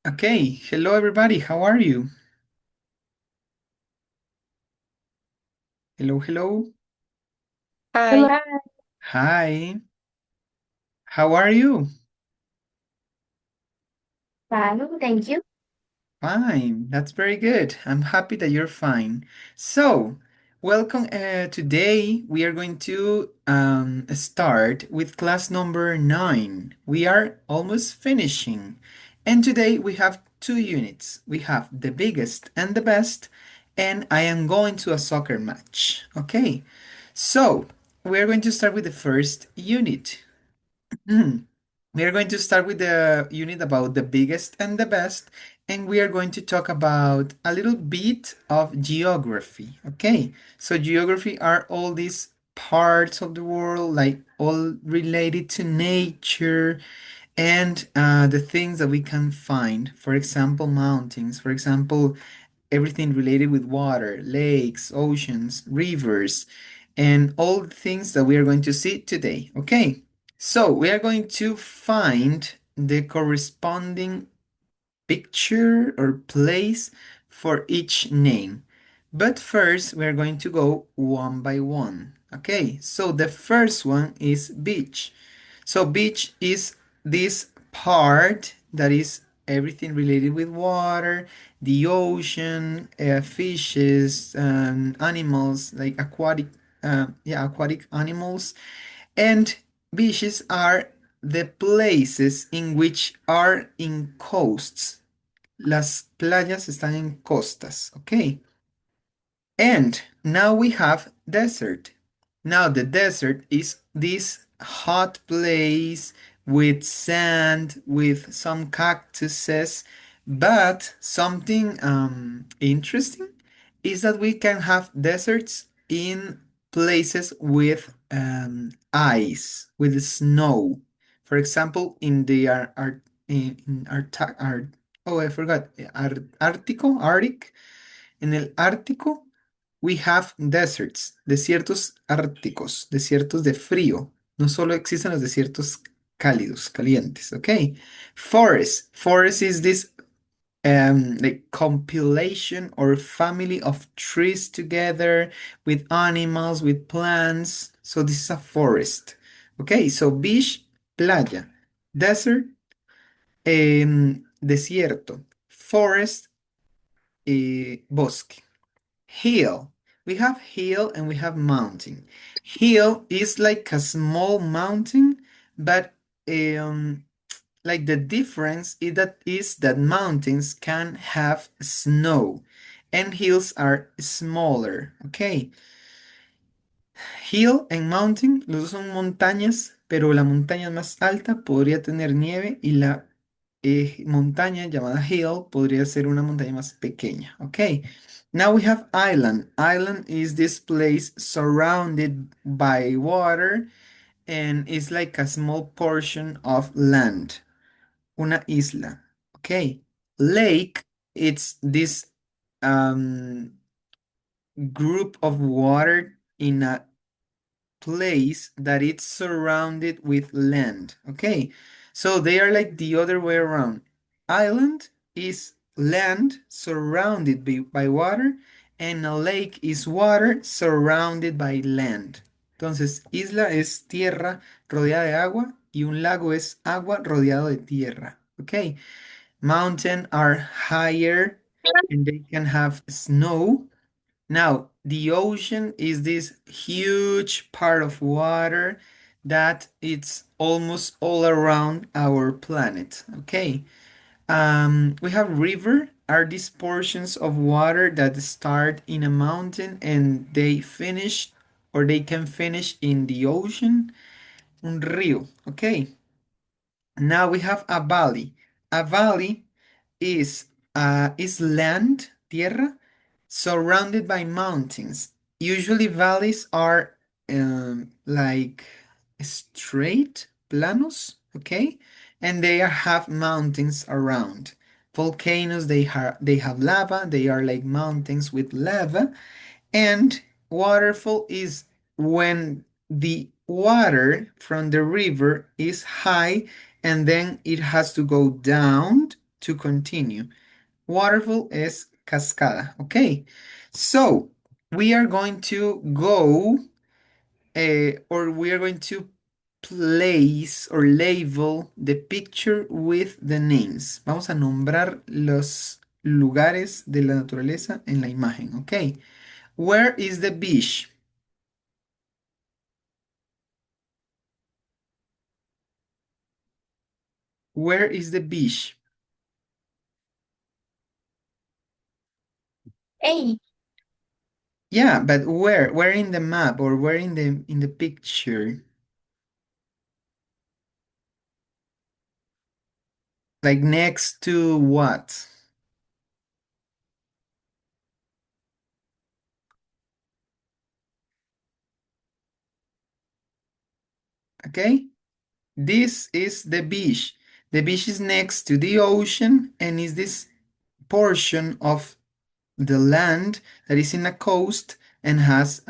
Okay, hello everybody. How are you? Hello, hello. Hi, Hello. Hi. How are you? Fine, thank you. Fine. That's very good. I'm happy that you're fine. So, welcome. Today we are going to start with class number 9. We are almost finishing. And today we have two units. We have the biggest and the best, and I am going to a soccer match. Okay. So, we are going to start with the first unit. We are going to start with the unit about the biggest and the best, and we are going to talk about a little bit of geography. Okay, so geography are all these parts of the world, like all related to nature and the things that we can find. For example, mountains. For example, everything related with water, lakes, oceans, rivers, and all the things that we are going to see today. Okay, so we are going to find the corresponding picture or place for each name. But first, we are going to go one by one. Okay, so the first one is beach. So beach is this part that is everything related with water, the ocean, fishes, animals like aquatic animals, and beaches are the places in which are in coasts. Las playas están en costas, okay? And now we have desert. Now the desert is this hot place with sand, with some cactuses, but something interesting is that we can have deserts in places with ice, with snow. For example, in the in oh, I forgot, Arctic. En el Ártico we have deserts, desiertos árticos, desiertos de frío. No solo existen los desiertos cálidos, calientes, ¿ok? Forest is this like compilation or family of trees together with animals, with plants. So this is a forest. Okay, so beach, playa, desert, desierto, forest, bosque. Hill. We have hill and we have mountain. Hill is like a small mountain, but um, like the difference is that mountains can have snow and hills are smaller. Okay. Hill and mountain, los dos son montañas, pero la montaña más alta podría tener nieve y la montaña llamada hill podría ser una montaña más pequeña. Okay. Now we have island. Island is this place surrounded by water and is like a small portion of land. Una isla. Okay. Lake, it's this um, group of water in a place that it's surrounded with land. Okay, so they are like the other way around. Island is land surrounded by water, and a lake is water surrounded by land. Entonces, isla es tierra rodeada de agua y un lago es agua rodeado de tierra. Okay, mountain are higher and they can have snow. Now, the ocean is this huge part of water that it's almost all around our planet. Okay. We have river are these portions of water that start in a mountain and they finish or they can finish in the ocean. Un río. Okay. Now we have a valley. A valley is land, tierra, surrounded by mountains. Usually valleys are like straight, planos, okay? And have mountains around. Volcanoes, they have lava, they are like mountains with lava, and waterfall is when the water from the river is high and then it has to go down to continue. Waterfall is cascada. Okay. So we are going to go, or we are going to place or label the picture with the names. Vamos a nombrar los lugares de la naturaleza en la imagen. Ok. Where is the beach? Where is the beach? A. Yeah, but where? Where in the map or where in the picture? Like next to what? Okay? This is the beach. The beach is next to the ocean and is this portion of the land that is in a coast and has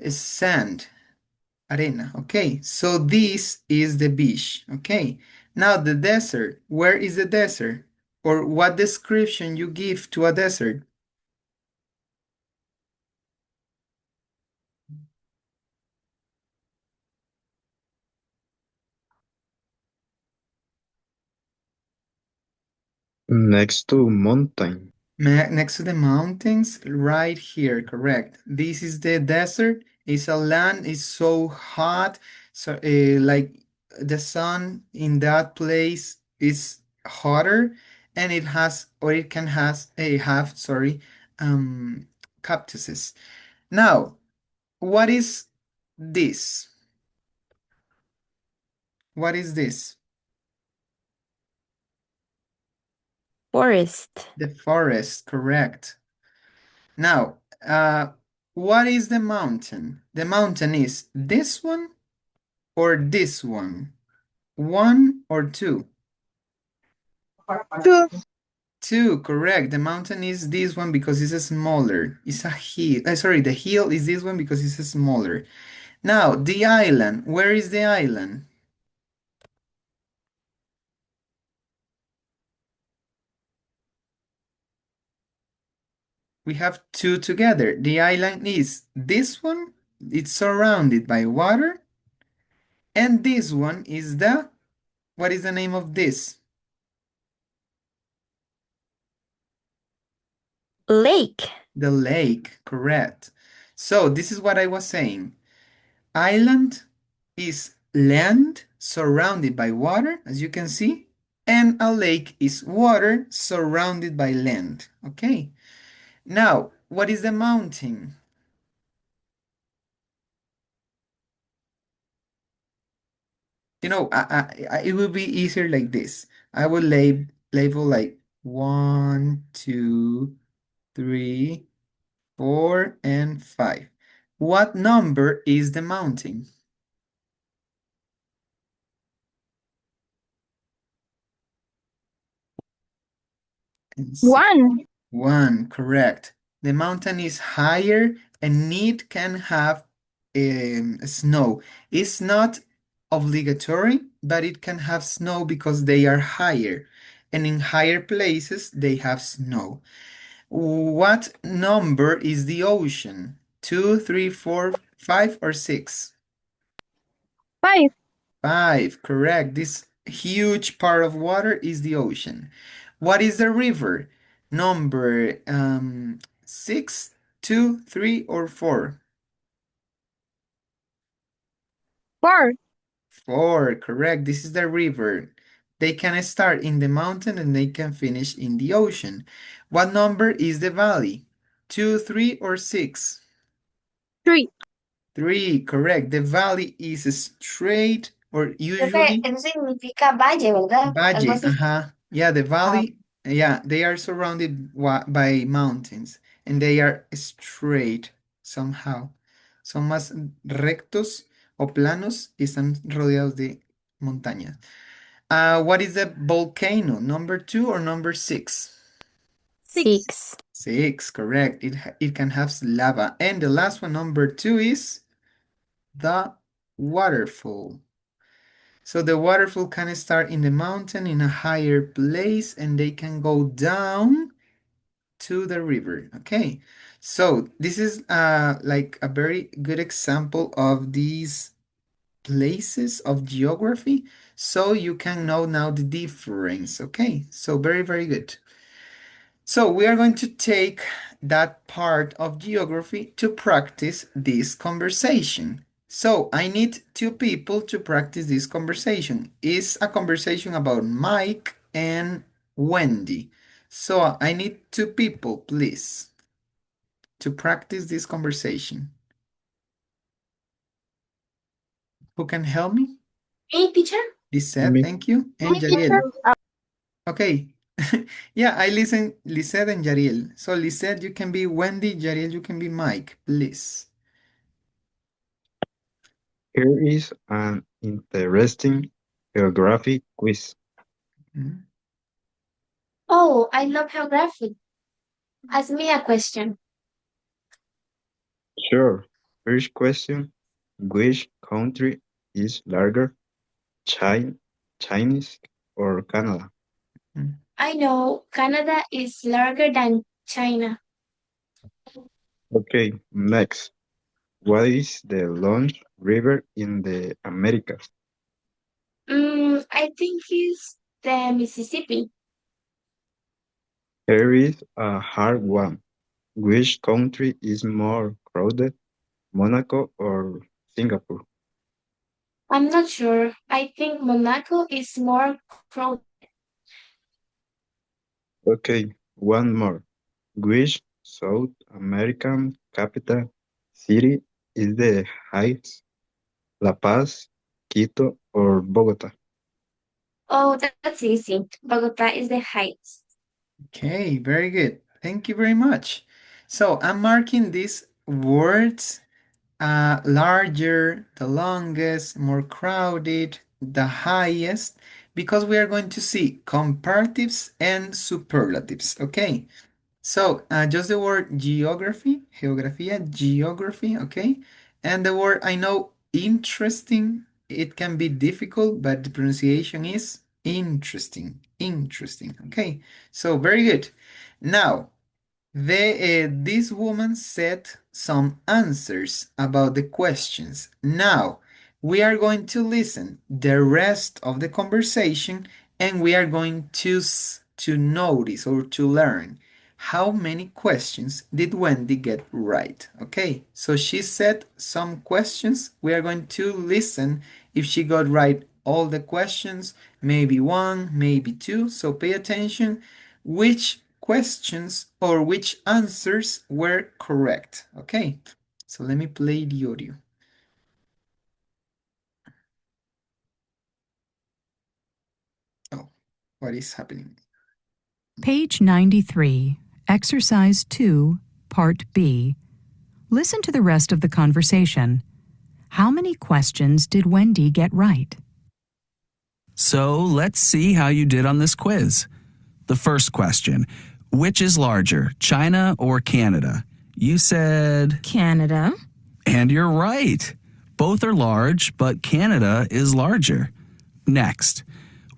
sand, arena. Okay, so this is the beach. Okay, now the desert. Where is the desert? Or what description you give to a desert? Next to mountain. Next to the mountains, right here, correct. This is the desert. It's a land, it's so hot. So, like the sun in that place is hotter, and it has, or it can have, sorry, um, cactuses. Now, what is this? What is this? Forest. The forest, correct. Now, what is the mountain? The mountain is this one or this one? One or two? Two. Two, correct. The mountain is this one because it's smaller. It's a hill. Sorry, the hill is this one because it's smaller. Now, the island. Where is the island? We have two together. The island is this one. It's surrounded by water. And this one is what is the name of this? Lake. The lake, correct. So this is what I was saying. Island is land surrounded by water, as you can see, and a lake is water surrounded by land. Okay. Now, what is the mountain? It will be easier like this. I will label like 1, 2, 3, 4, and 5. What number is the mountain? And see. One. 1, correct. The mountain is higher and it can have snow. It's not obligatory, but it can have snow because they are higher. And in higher places, they have snow. What number is the ocean? 2, 3, 4, 5, or 6? Five. 5, correct. This huge part of water is the ocean. What is the river? Number 6, 2, 3, or 4? Four. 4, correct. This is the river. They can start in the mountain and they can finish in the ocean. What number is the valley? 2, 3, or 6? Three. 3, correct. The valley is straight or Creo que usually eso significa valle, ¿verdad? Algo valle. así. Yeah, the Ah, valley, yeah, they are surrounded by mountains and they are straight somehow. Son más rectos o planos y están rodeados de montañas. What is the volcano? Number 2 or number 6? six. 6. 6, correct. It can have lava. And the last one, number 2, is the waterfall. So the waterfall can start in the mountain in a higher place and they can go down to the river. Okay. So this is like a very good example of these places of geography. So you can know now the difference. Okay. So very, very good. So we are going to take that part of geography to practice this conversation. So I need two people to practice this conversation. It's a conversation about Mike and Wendy. So I need two people, please, to practice this conversation. Who can help me? Hey, teacher. Lisette, Me. thank you. And Hi, teacher. Jariel. Okay. Yeah, I listen Lisette and Jariel. So Lisette, you can be Wendy, Jariel, you can be Mike, please. Here is an interesting geography quiz. Mm. Oh, I love geography. Ask me a question. Sure. First question. Which country is larger, China, Chinese or Canada? Mm. I know Canada is larger than China. Okay, next. What is the longest river in the Americas? I think it's the Mississippi. Here is a hard one. Which country is more crowded, Monaco or Singapore? I'm not sure. I think Monaco is more crowded. Okay, one more. Which South American capital city is the highest? La Paz, Quito, or Bogota? Oh, that's easy. Bogota is the highest. Okay, very good. Thank you very much. So I'm marking these words larger, the longest, more crowded, the highest, because we are going to see comparatives and superlatives. Okay, so just the word geography, geografía, geography, okay? And the word I know interesting, it can be difficult, but the pronunciation is interesting, interesting, okay? So very good. Now, this woman said some answers about the questions. Now, we are going to listen the rest of the conversation and we are going to notice or to learn how many questions did Wendy get right. Okay, so she said some questions. We are going to listen if she got right all the questions, maybe one, maybe two. So pay attention which questions or which answers were correct. Okay, so let me play the audio. Oh, what is happening? Page 93, Exercise 2, Part B. Listen to the rest of the conversation. How many questions did Wendy get right? So let's see how you did on this quiz. The first question, which is larger, China or Canada? You said, Canada. and you're right. Both are large, but Canada is larger. Next,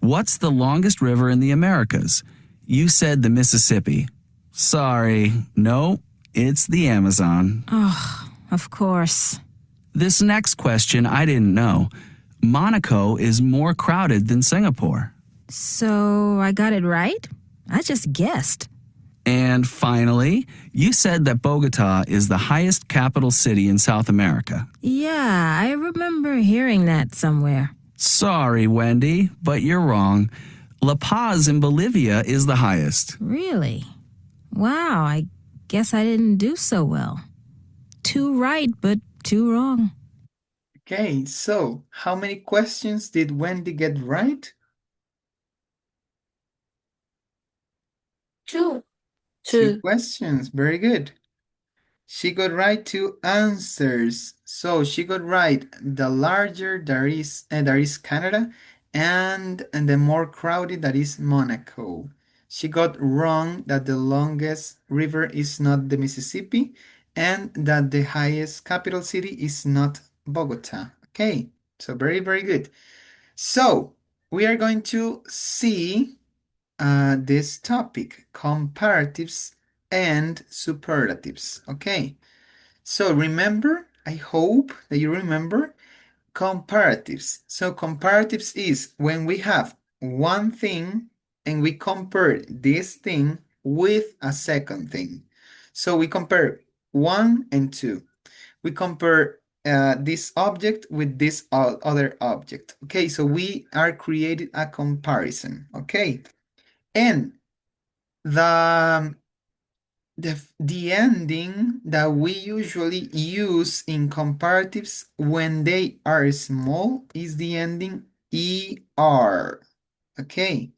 what's the longest river in the Americas? You said the Mississippi. Sorry, no, it's the Amazon. Oh, of course. This next question I didn't know. Monaco is more crowded than Singapore. So I got it right? I just guessed. And finally, you said that Bogota is the highest capital city in South America. Yeah, I remember hearing that somewhere. Sorry, Wendy, but you're wrong. La Paz in Bolivia is the highest. Really? Wow, I guess I didn't do so well. 2 right, but 2 wrong. Okay, so how many questions did Wendy get right? Two. Two questions. Very good. She got right two answers. So she got right the larger there is Canada and the more crowded that is Monaco. She got wrong that the longest river is not the Mississippi and that the highest capital city is not Bogota. Okay, so very, very good. So we are going to see this topic, comparatives and superlatives. Okay, so remember, I hope that you remember comparatives. So comparatives is when we have one thing and we compare this thing with a second thing. So we compare one and two. We compare this object with this other object. Okay, so we are creating a comparison. Okay, and the the ending that we usually use in comparatives when they are small is the ending er. Okay,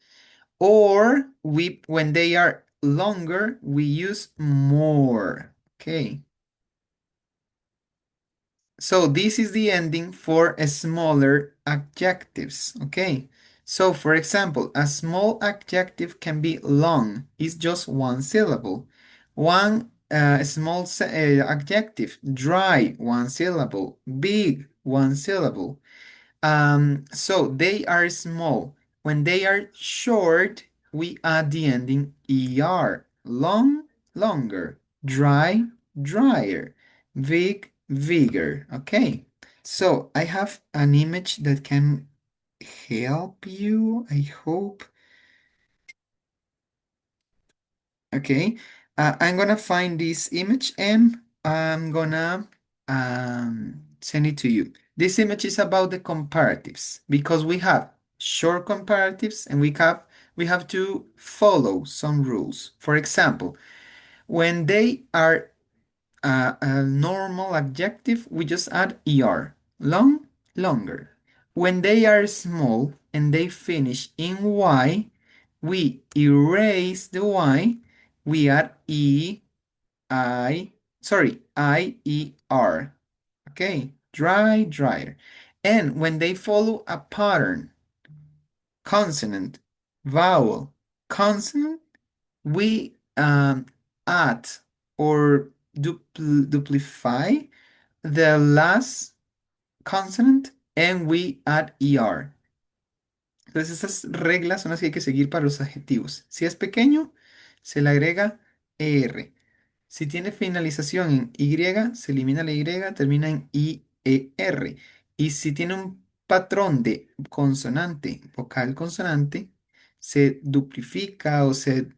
or we when they are longer we use more. Okay, so this is the ending for smaller adjectives, okay? So for example, a small adjective can be long, it's just one syllable. One small adjective, dry, one syllable, big, one syllable. So they are small. When they are short, we add the ending er. Long, longer. Dry, drier. Big, bigger. Okay. So I have an image that can help you, I hope. Okay, I'm gonna find this image and I'm gonna send it to you. This image is about the comparatives because we have short comparatives and we have to follow some rules. For example, when they are a normal adjective, we just add er. Long, longer. When they are small and they finish in y, we erase the y, we add I-E-R. Okay, dry, drier. And when they follow a pattern, consonant, vowel, consonant, we add or duplify the last consonant and we add er. Entonces esas reglas son las que hay que seguir para los adjetivos. Si es pequeño, se le agrega er. Si tiene finalización en y, se elimina la y, termina en ier. Y si tiene un patrón de consonante, vocal consonante, se duplifica o se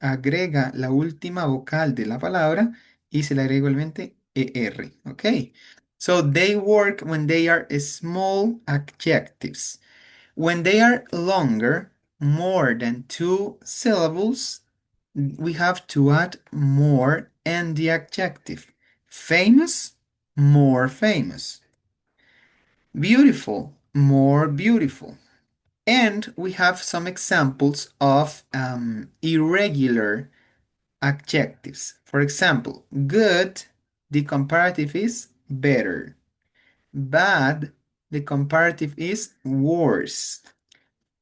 agrega la última vocal de la palabra y se le agrega igualmente er. ¿Ok? So they work when they are small adjectives. When they are longer, more than two syllables, we have to add more and the adjective. Famous, more famous. Beautiful, more beautiful. And we have some examples of irregular adjectives. For example, good, the comparative is better. Bad, the comparative is worse.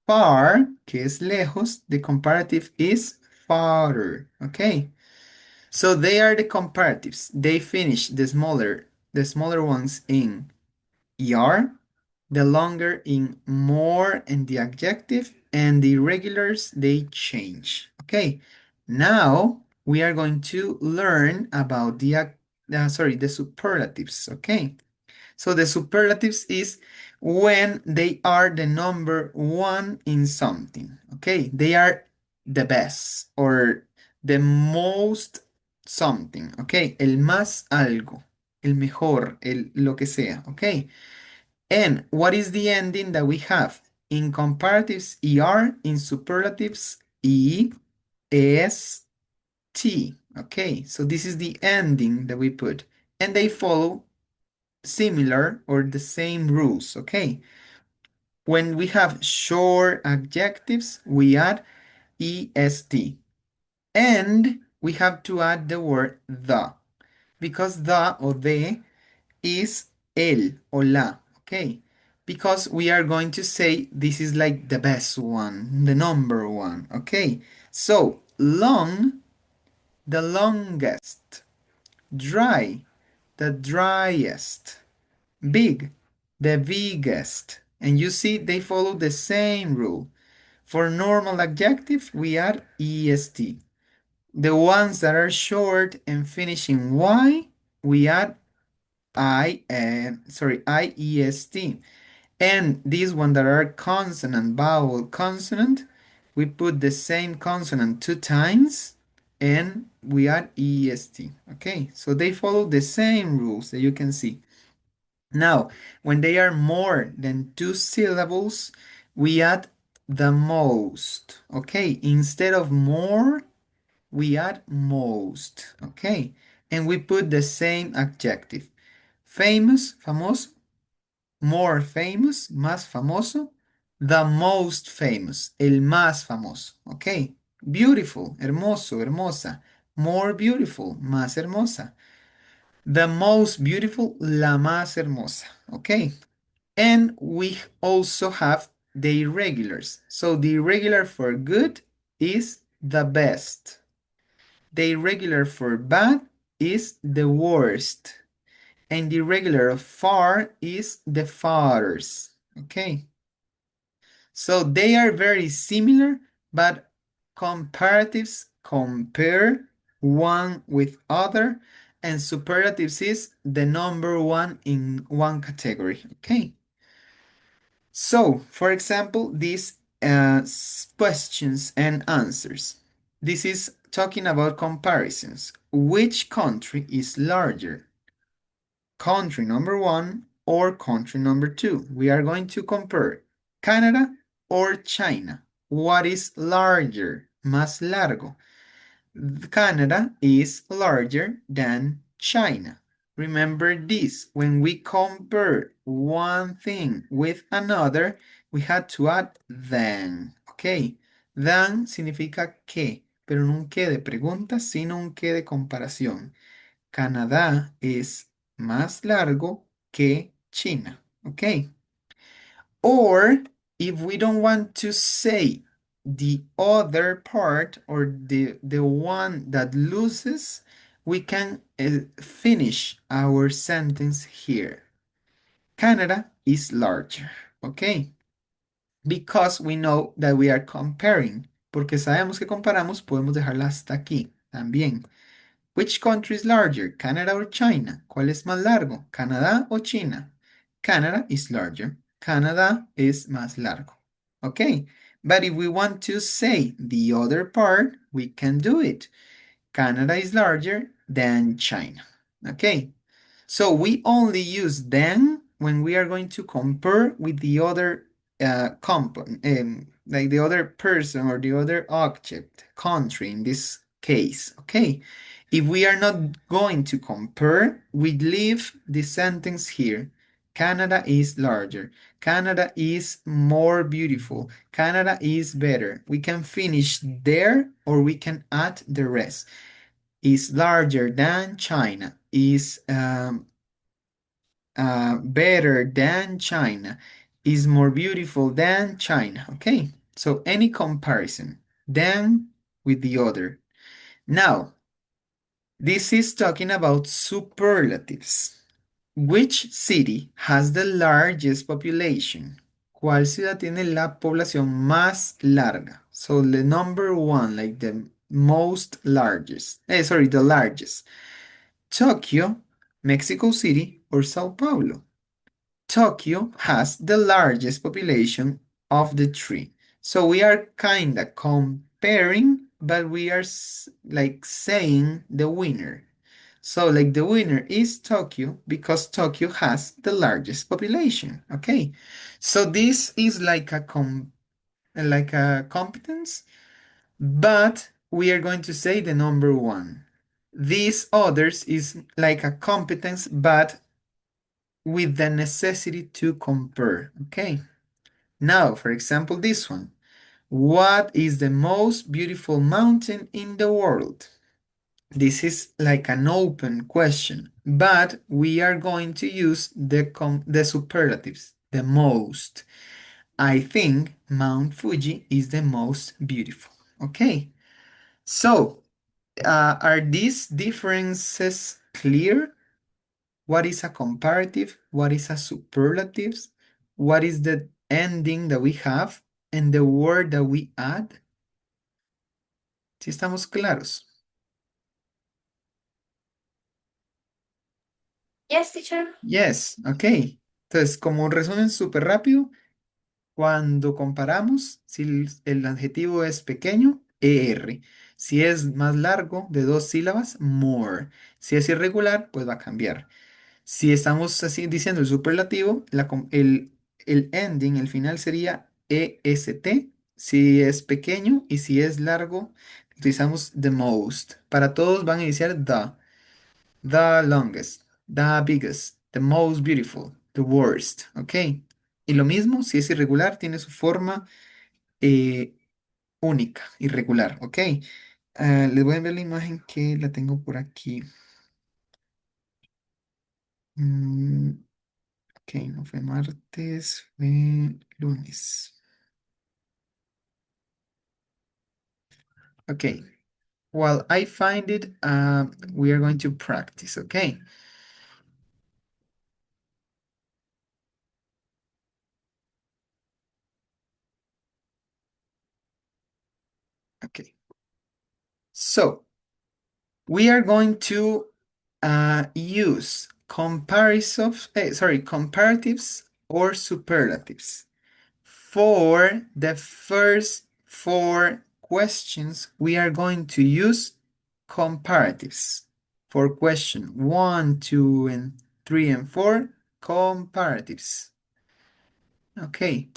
Far, que es lejos, the comparative is farther. Okay. So they are the comparatives. They finish the smaller ones in er, the longer in more and the adjective, and the irregulars they change. Okay. Now we are going to learn about the superlatives. Okay. So the superlatives is when they are the number one in something. Okay, they are the best or the most something. Okay, el más algo, el mejor, lo que sea. Okay, and what is the ending that we have? In comparatives, er, in superlatives, e, s, t. Okay, so this is the ending that we put, and they follow similar or the same rules, okay? When we have short adjectives, we add est. And we have to add the word the, because the or the is el or la, okay? Because we are going to say this is like the best one, the number one, okay? So, long, the longest. Dry, the driest. Big, the biggest, And you see they follow the same rule. For normal adjective, we add est. The ones that are short and finish in y, we add iest. And these ones that are consonant, vowel, consonant, we put the same consonant two times and we add est. Okay, so they follow the same rules that you can see. Now, when they are more than two syllables, we add the most. Okay, instead of more, we add most. Okay, and we put the same adjective. Famous, famoso, more famous, más famoso, the most famous, el más famoso. Okay, beautiful, hermoso, hermosa, more beautiful, más hermosa. The most beautiful, la más hermosa. Okay, and we also have the irregulars. So the irregular for good is the best. The irregular for bad is the worst. And the irregular of far is the farthest. Okay. So they are very similar, but comparatives compare one with other, and superlatives is the number one in one category. Okay. So, for example, these questions and answers. This is talking about comparisons. Which country is larger? Country number one or country number two? We are going to compare Canada or China. What is larger? Más largo. Canada is larger than China. Remember this, when we compare one thing with another, we had to add than, okay? Than significa que, pero no un que de pregunta, sino un que de comparación. Canadá es más largo que China, okay? Or if we don't want to say the other part or the one that loses, we can finish our sentence here. Canada is larger, okay? Because we know that we are comparing. Porque sabemos que comparamos, podemos dejarla hasta aquí también. Which country is larger, Canada or China? ¿Cuál es más largo, Canadá o China? Canada is larger. Canadá es más largo. Okay, but if we want to say the other part, we can do it. Canada is larger than China. Okay, so we only use than when we are going to compare with the other like the other person or the other object, country in this case. Okay, if we are not going to compare, we leave the sentence here. Canada is larger. Canada is more beautiful. Canada is better. We can finish there or we can add the rest. Is larger than China. Is better than China. Is more beautiful than China. Okay, so any comparison, then with the other. Now, this is talking about superlatives. Which city has the largest population? ¿Cuál ciudad tiene la población más larga? So the number one, like the most largest. Sorry, the largest. Tokyo, Mexico City, or Sao Paulo? Tokyo has the largest population of the three. So we are kind of comparing, but we are like saying the winner. So like the winner is Tokyo because Tokyo has the largest population. Okay. So this is like a competence, but we are going to say the number one. These others is like a competence, but with the necessity to compare. Okay. Now, for example, this one. What is the most beautiful mountain in the world? This is like an open question, but we are going to use the superlatives, the most. I think Mount Fuji is the most beautiful. Okay, so are these differences clear? What is a comparative? What is a superlatives? What is the ending that we have and the word that we add? ¿Sí estamos claros? Yes, teacher. Yes, ok. Entonces, como un resumen súper rápido, cuando comparamos, si el adjetivo es pequeño, ER. Si es más largo, de dos sílabas, more. Si es irregular, pues va a cambiar. Si estamos así diciendo el superlativo, el ending, el final sería EST. Si es pequeño y si es largo, utilizamos the most. Para todos van a iniciar the longest, the biggest, the most beautiful, the worst, ¿ok? Y lo mismo, si es irregular, tiene su forma eh, única, irregular, ¿ok? Les voy a ver la imagen que la tengo por aquí. Mm, ok, no fue martes, fue lunes. Ok, while I find it, we are going to practice, okay? Okay, so we are going to use comparatives or superlatives. For the first four questions, we are going to use comparatives. For question 1, 2, and 3 and 4, comparatives. Okay.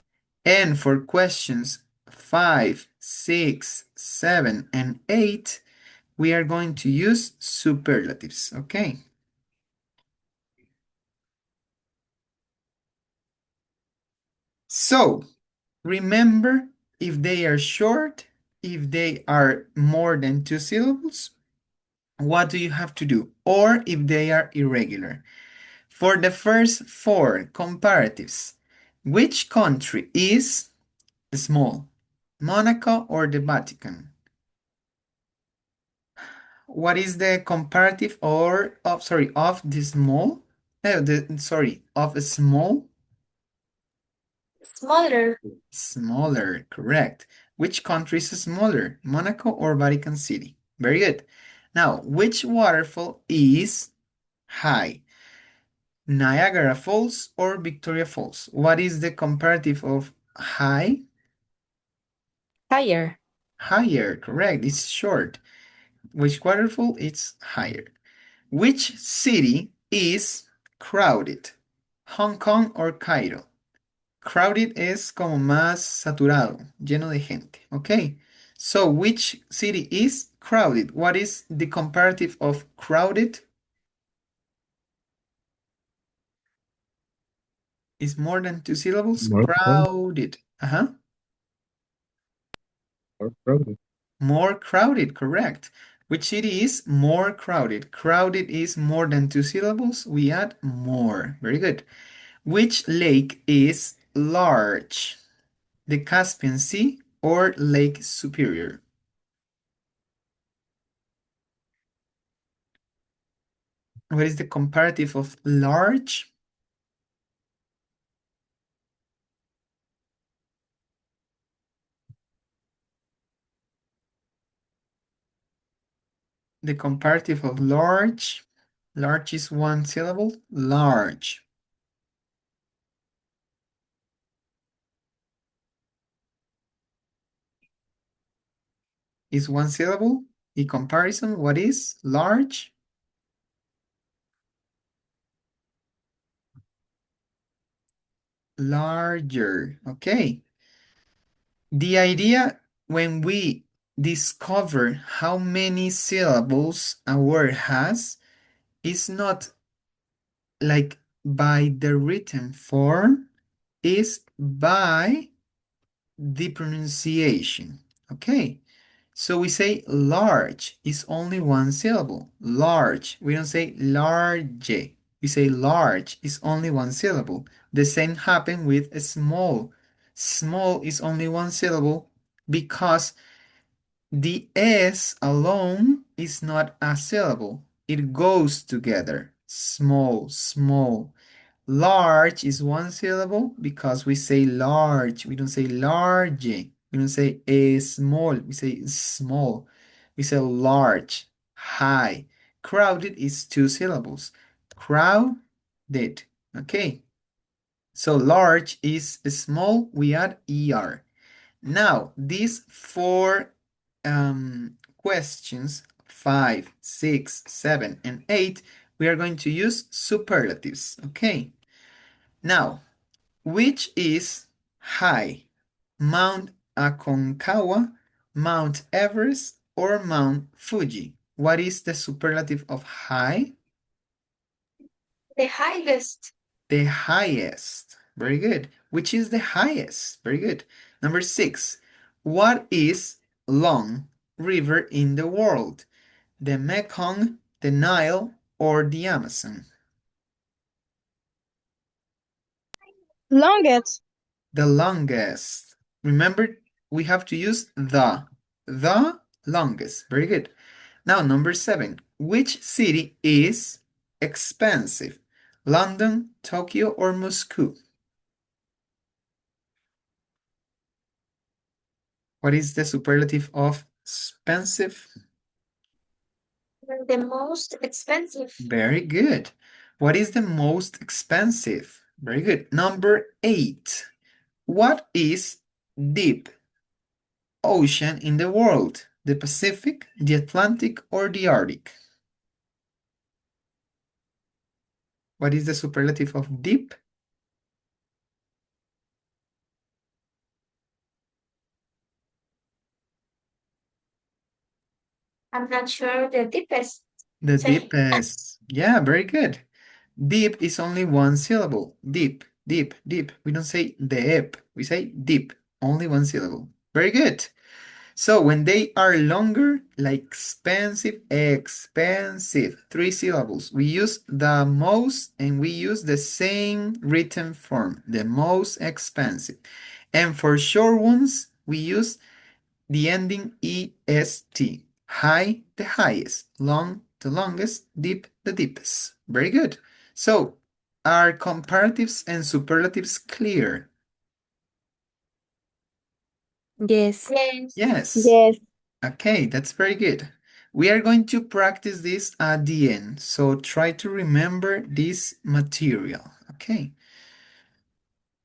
And for questions 5, 6, 7, and 8, we are going to use superlatives. Okay. So remember, if they are short, if they are more than two syllables, what do you have to do? Or if they are irregular. For the first four comparatives, which country is small? Monaco or the Vatican? What is the comparative of the small? Of a small? Smaller. Smaller, correct. Which country is smaller, Monaco or Vatican City? Very good. Now, which waterfall is high? Niagara Falls or Victoria Falls? What is the comparative of high? Higher. Higher, correct. It's short. Which waterfall is higher? Which city is crowded? Hong Kong or Cairo? Crowded es como más saturado, lleno de gente. Okay. So which city is crowded? What is the comparative of crowded? Is more than two syllables? More crowded Crowded. Uh-huh. or crowded? More crowded, correct. Which city is more crowded? Crowded is more than two syllables. We add more. Very good. Which lake is large? The Caspian Sea or Lake Superior? What is the comparative of large? The comparative of large. Large is one syllable. Large is one syllable. In comparison, what is large? Larger. Okay. The idea when we discover how many syllables a word has is not like by the written form, is by the pronunciation. Okay. So we say large is only one syllable. Large. We don't say large. We say large is only one syllable. The same happen with a small. Small is only one syllable because the S alone is not a syllable. It goes together. Small, small. Large is one syllable because we say large. We don't say large. We don't say a small. We say small. We say large, high. Crowded is two syllables. Crowded. Okay. So large is small. We add er. Now, these four questions, 5, 6, 7, and 8, we are going to use superlatives. Okay. Now, which is high? Mount Aconcagua, Mount Everest, or Mount Fuji? What is the superlative of high? The highest. The highest. Very good. Which is the highest? Very good. Number 6. What is long river in the world? The Mekong, the Nile, or the Amazon? Longest. The longest. Remember, we have to use the longest. Very good. Now, number 7. Which city is expensive? London, Tokyo, or Moscow? What is the superlative of expensive? The most expensive. Very good. What is the most expensive? Very good. Number 8. What is deep ocean in the world? The Pacific, the Atlantic, or the Arctic? What is the superlative of deep? I'm not sure the deepest. The Say, deepest. Yeah, very good. Deep is only one syllable. Deep, deep, deep. We don't say deep. We say deep. Only one syllable. Very good. So when they are longer, like expensive, expensive, three syllables, we use the most and we use the same written form, the most expensive. And for short ones, we use the ending est. High, the highest. Long, the longest. Deep, the deepest. Very good. So, are comparatives and superlatives clear? Yes. yes. Yes. Yes. Okay, that's very good. We are going to practice this at the end, so try to remember this material. Okay.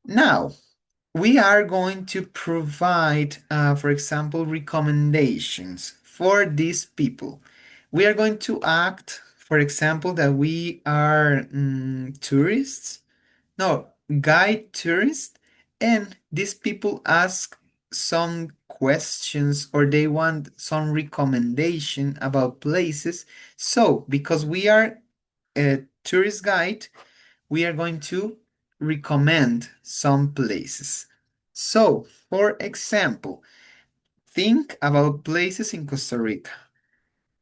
Now, we are going to provide, for example, recommendations for these people. We are going to act, for example, that we are tourists, no, guide tourists, and these people ask some questions or they want some recommendation about places. So, because we are a tourist guide, we are going to recommend some places. So, for example, think about places in Costa Rica.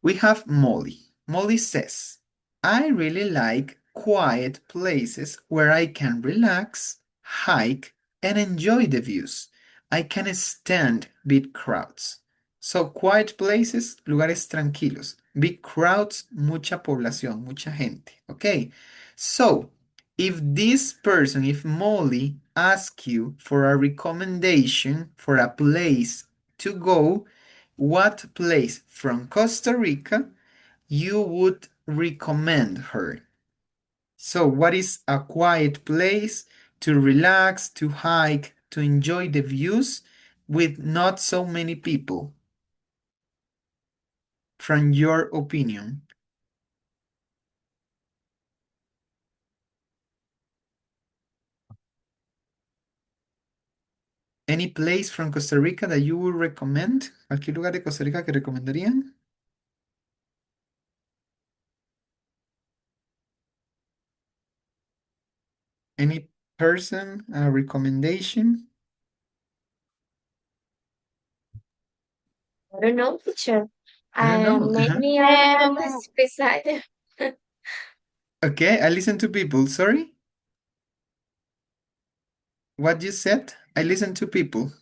We have Molly. Molly says, I really like quiet places where I can relax, hike, and enjoy the views. I can stand big crowds. So, quiet places, lugares tranquilos. Big crowds, mucha población, mucha gente. Okay. So, if Molly asks you for a recommendation for a place to go, what place from Costa Rica you would recommend her? So, what is a quiet place to relax, to hike, to enjoy the views with not so many people? From your opinion, any place from Costa Rica that you would recommend? ¿Cualquier lugar de Costa Rica que recomendarían? Any person, a recommendation? I don't know, teacher. I don't know. Maybe I Um, was beside. Okay, I listen to people. Sorry? What you said? I listen to people.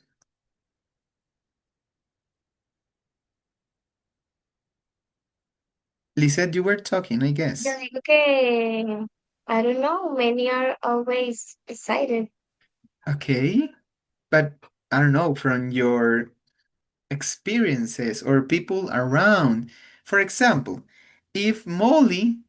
Lisette, you were talking, I Yo guess. digo que I don't know. Many are always excited. Okay, but I don't know, from your experiences or people around. For example, if Molly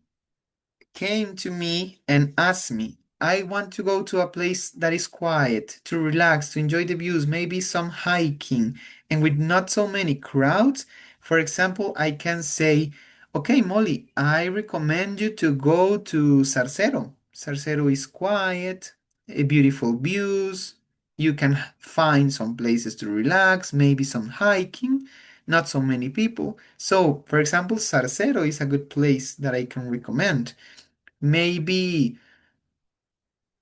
came to me and asked me, I want to go to a place that is quiet, to relax, to enjoy the views, maybe some hiking, and with not so many crowds. For example, I can say, okay, Molly, I recommend you to go to Sarcero. Sarcero is quiet, beautiful views. You can find some places to relax, maybe some hiking, not so many people. So, for example, Sarcero is a good place that I can recommend. Maybe,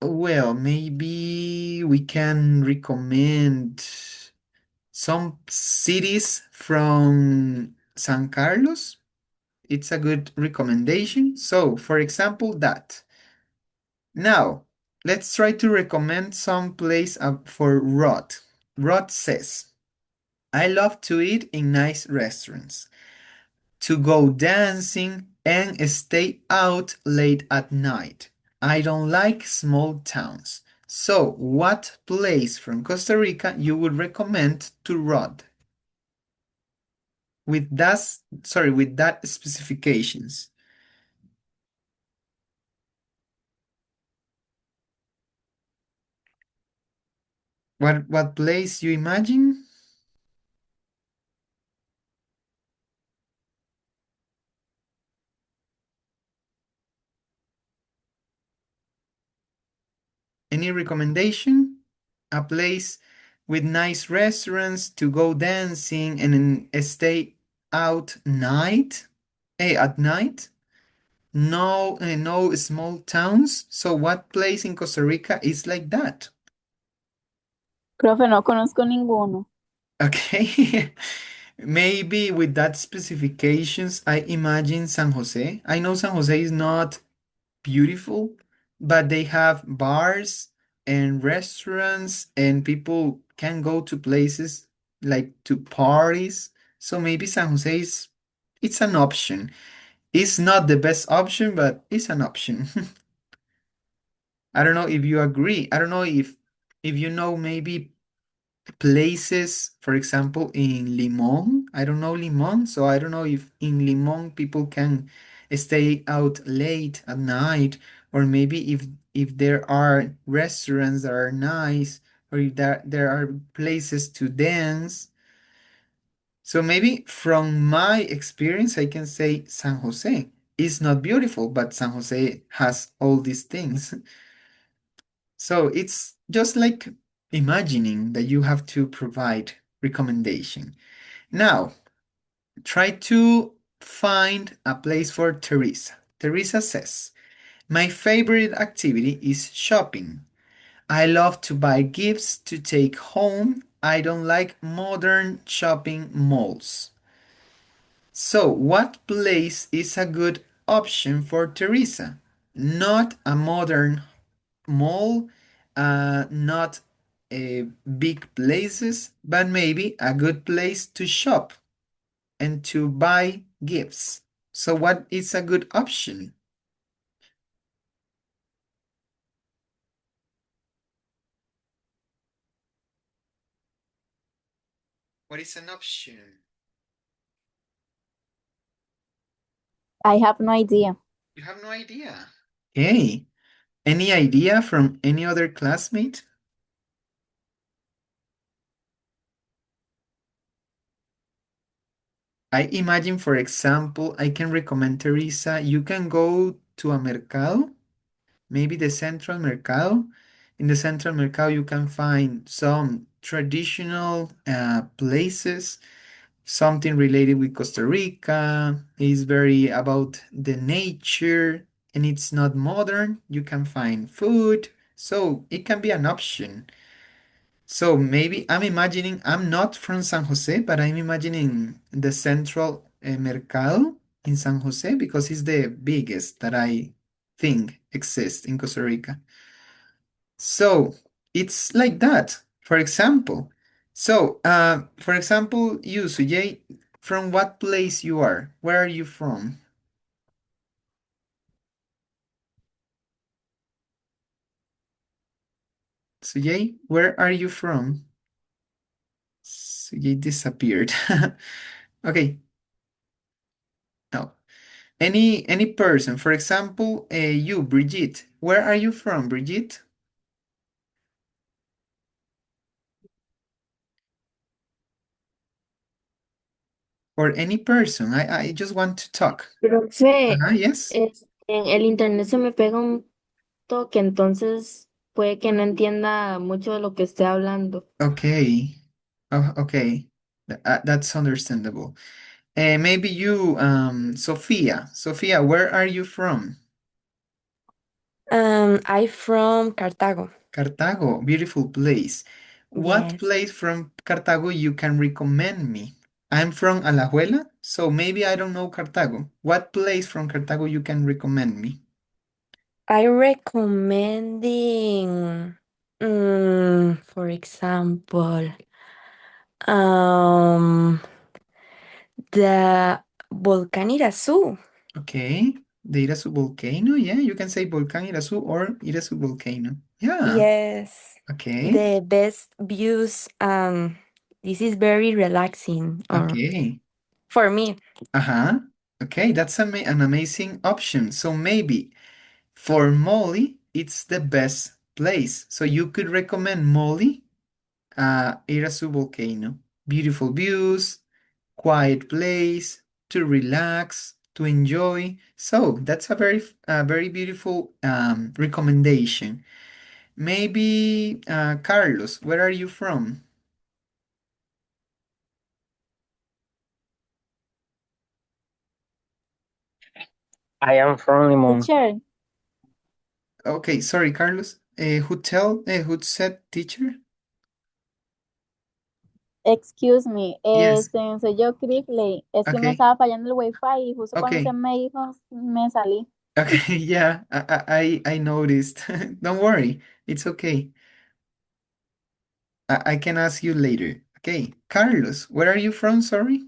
well, maybe we can recommend some cities from San Carlos. It's a good recommendation. So, for example, that. Now, let's try to recommend some place for Rod. Rod says, I love to eat in nice restaurants, to go dancing and stay out late at night. I don't like small towns. So, what place from Costa Rica you would recommend to Rod with that specifications? What place you imagine? Any recommendation? A place with nice restaurants to go dancing and stay out night? At night? No, no small towns. So what place in Costa Rica is like that? Profe, no conozco ninguno. Okay. Maybe with that specifications, I imagine San Jose. I know San Jose is not beautiful, but they have bars and restaurants, and people can go to places like to parties. So maybe San Jose is it's an option. It's not the best option, but it's an option. I don't know if you agree. I don't know if you know maybe places, for example, in Limon. I don't know Limon, so I don't know if in Limon people can stay out late at night, or maybe if there are restaurants that are nice, or if there are places to dance. So maybe from my experience, I can say San Jose is not beautiful, but San Jose has all these things. So it's just like imagining that you have to provide recommendation. Now, try to find a place for Teresa. Teresa says, my favorite activity is shopping. I love to buy gifts to take home. I don't like modern shopping malls. So, what place is a good option for Teresa? Not a modern mall, not big places, but maybe a good place to shop and to buy gifts. So, what is a good option? What is an option? I have no idea. You have no idea. Okay. Any idea from any other classmate? I imagine, for example, I can recommend Teresa, you can go to a mercado, maybe the Central Mercado. In the Central Mercado, you can find some traditional places, something related with Costa Rica. It's very about the nature and it's not modern. You can find food, so it can be an option. So maybe I'm imagining, I'm not from San Jose, but I'm imagining the Central Mercado in San Jose because it's the biggest that I think exists in Costa Rica. So it's like that. For example, for example, you, Sujay, from what place you are? Where are you from? Sujay, where are you from? Sujay disappeared. Okay, no. Any person, for example, you, Brigitte. Where are you from, Brigitte? Or any person. I just want to talk. Profe, Yes. el internet se me pega un toque, entonces puede que no entienda mucho de lo que esté hablando. Okay. Oh, okay. That's understandable. Maybe you, Sophia. Sophia, where are you from? I'm from Cartago. Cartago, beautiful place. What Yes. place from Cartago you can recommend me? I'm from Alajuela, so maybe I don't know Cartago. What place from Cartago you can recommend me? I recommending, for example, um, the Volcán Irazú. Okay, the Irasu volcano. Yeah, you can say Volcán Irasu or Irasu volcano. Yeah, Yes, okay, the best views. This is very relaxing, or okay. for me. Uh-huh. Okay, that's an amazing option. So maybe for Molly, it's the best place. So you could recommend Molly, Irasu volcano. Beautiful views, quiet place to relax, to enjoy. So that's very beautiful recommendation. Maybe Carlos, where are you from? I am from Limon. Teacher, Okay, sorry, Carlos. Who said teacher? excuse me, Yes. soy yo, Crisley. Es que me Okay. estaba fallando el wifi y justo cuando usted Okay. me dijo, me salí. Okay. Yeah. I noticed. Don't worry. It's okay. I can ask you later. Okay. Carlos, where are you from? Sorry.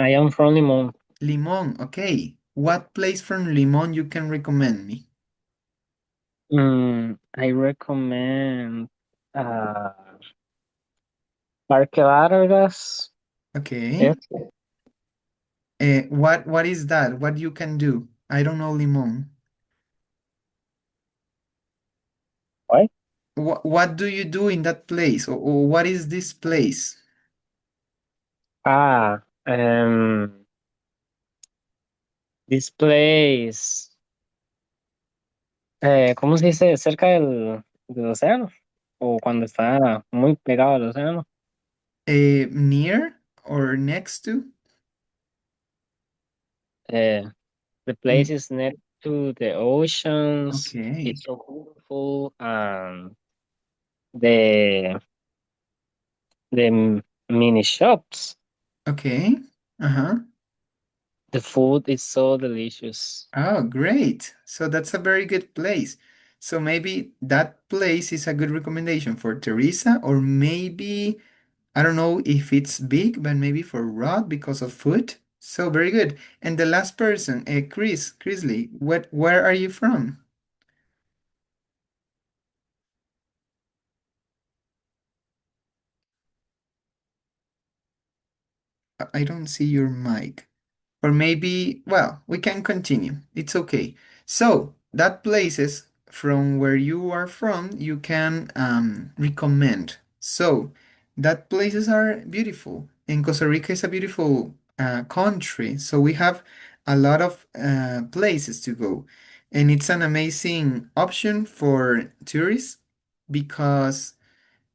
I am from Limon. Limon. Okay. What place from Limon you can recommend me? I recommend uh, Parque Largas. Okay. Yes. What is that? What you can do? I don't know Limon. Why? What do you do in that place? Or what is this place? Ah, this place. ¿Cómo se dice? Cerca del océano. O cuando está muy pegado al océano. Near or next to? Uh, the place Mm, is next to the oceans. okay. It's so beautiful. And the the mini shops. Okay. Uh-huh. The food is so delicious. Oh, great. So that's a very good place. So maybe that place is a good recommendation for Teresa, or maybe I don't know if it's big, but maybe for Rod because of food. So very good. And the last person, Chrisley, where are you from? I don't see your mic. Or maybe, well, we can continue. It's okay. So, that places from where you are from, you can recommend. So, that places are beautiful. And Costa Rica is a beautiful country. So, we have a lot of places to go. And it's an amazing option for tourists because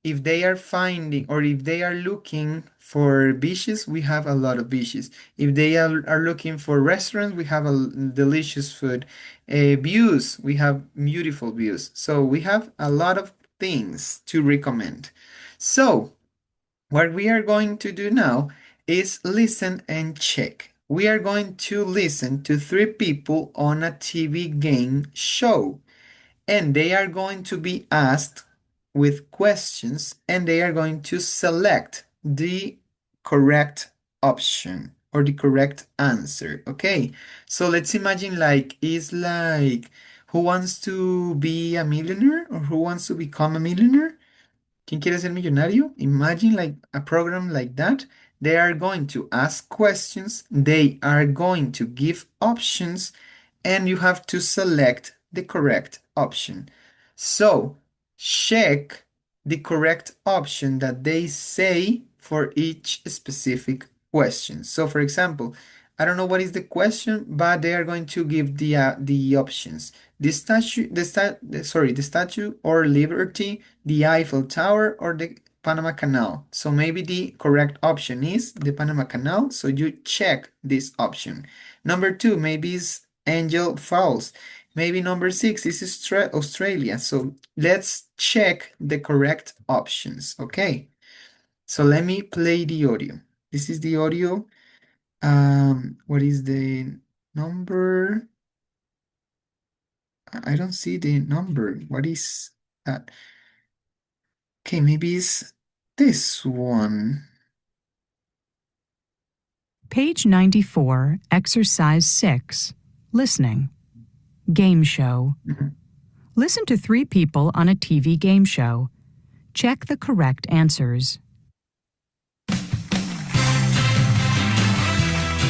if they are finding or if they are looking for beaches, we have a lot of beaches. If they are looking for restaurants, we have a delicious food. Views, we have beautiful views. So we have a lot of things to recommend. So what we are going to do now is listen and check. We are going to listen to three people on a TV game show and they are going to be asked with questions and they are going to select the correct option or the correct answer. Okay, so let's imagine like it's like Who wants to be a millionaire or who wants to become a millionaire? ¿Quién quiere ser millonario? Imagine like a program like that. They are going to ask questions, they are going to give options, and you have to select the correct option. So check the correct option that they say for each specific question. So for example, I don't know what is the question, but they are going to give the options. The statue or Liberty, the Eiffel Tower, or the Panama Canal. So maybe the correct option is the Panama Canal. So you check this option. Number two, maybe is Angel Falls. Maybe number six is Australia. So let's check the correct options. Okay. So let me play the audio. This is the audio. What is the number? I don't see the number. What is that? Okay, maybe it's this one. Page 94, Exercise 6, Listening. Game show. Listen to 3 people on a TV game show. Check the correct answers.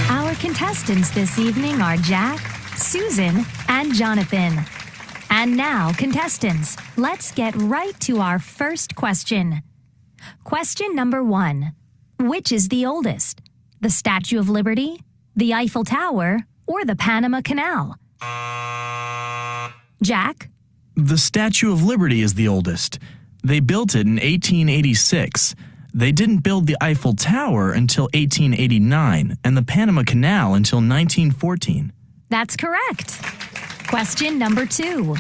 Our contestants this evening are Jack, Susan, and Jonathan. And now, contestants, let's get right to our first question. Question number 1. Which is the oldest? The Statue of Liberty, the Eiffel Tower, or the Panama Canal? Jack? The Statue of Liberty is the oldest. They built it in 1886. They didn't build the Eiffel Tower until 1889 and the Panama Canal until 1914. That's correct. Question number 2.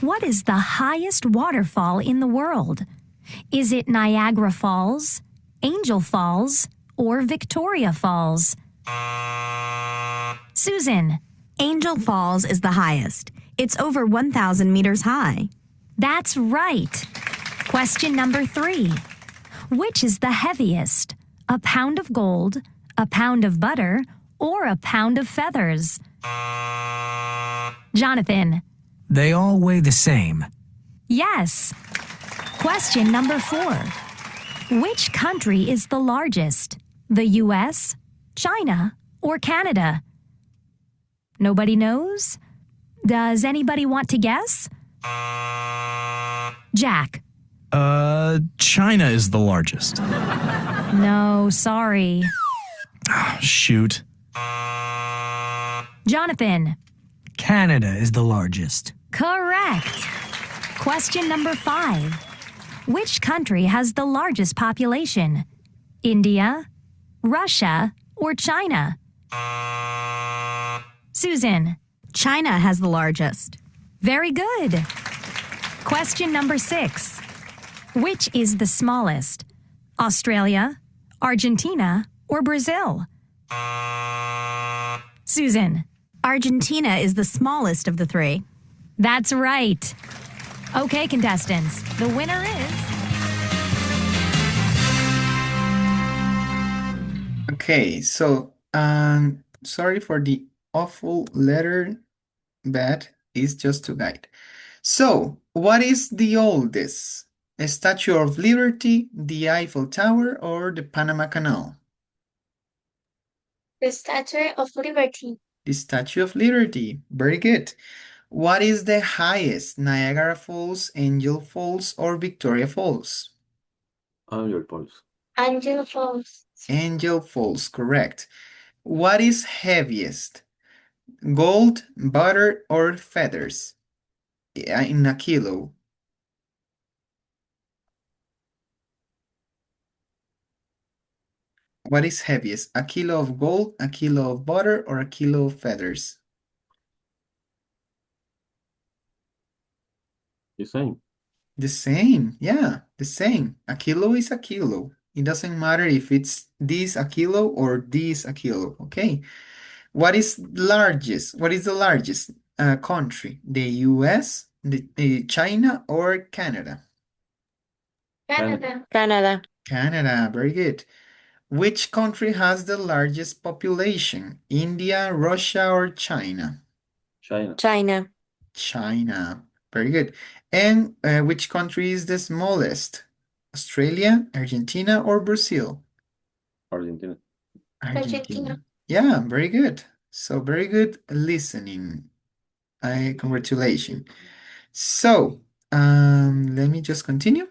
What is the highest waterfall in the world? Is it Niagara Falls, Angel Falls, or Victoria Falls? Susan? Angel Falls is the highest. It's over 1,000 meters high. That's right. Question number 3. Which is the heaviest? A pound of gold, a pound of butter, or a pound of feathers? Jonathan? They all weigh the same. Yes. Question number 4. Which country is the largest? The U.S., China, or Canada? Nobody knows? Does anybody want to guess? Jack? China is the largest. No, sorry. Shoot. Jonathan? Canada is the largest. Correct. Question number 5. Which country has the largest population? India, Russia, or China? Susan? China has the largest. Very good. Question number 6. Which is the smallest? Australia, Argentina, or Brazil? Susan? Argentina is the smallest of the 3. That's right. Okay, contestants, the winner is... Okay, so sorry for the awful letter, but it's just to guide. So, what is the oldest? The Statue of Liberty, the Eiffel Tower, or the Panama Canal? The Statue of Liberty. The Statue of Liberty. Very good. What is the highest? Niagara Falls, Angel Falls, or Victoria Falls? Angel Falls. Angel Falls. Angel Falls, correct. What is heaviest? Gold, butter, or feathers? In a kilo. What is heaviest? A kilo of gold, a kilo of butter, or a kilo of feathers? The same. The same, yeah, the same. A kilo is a kilo. It doesn't matter if it's this a kilo or this a kilo, okay? What is largest? What is the largest country? The US, China, or Canada? Canada. Canada. Canada, very good. Which country has the largest population? India, Russia, or China? China. China. China. Very good. And which country is the smallest? Australia, Argentina, or Brazil? Argentina. Argentina. Yeah, very good. So very good listening. Congratulations. So, let me just continue.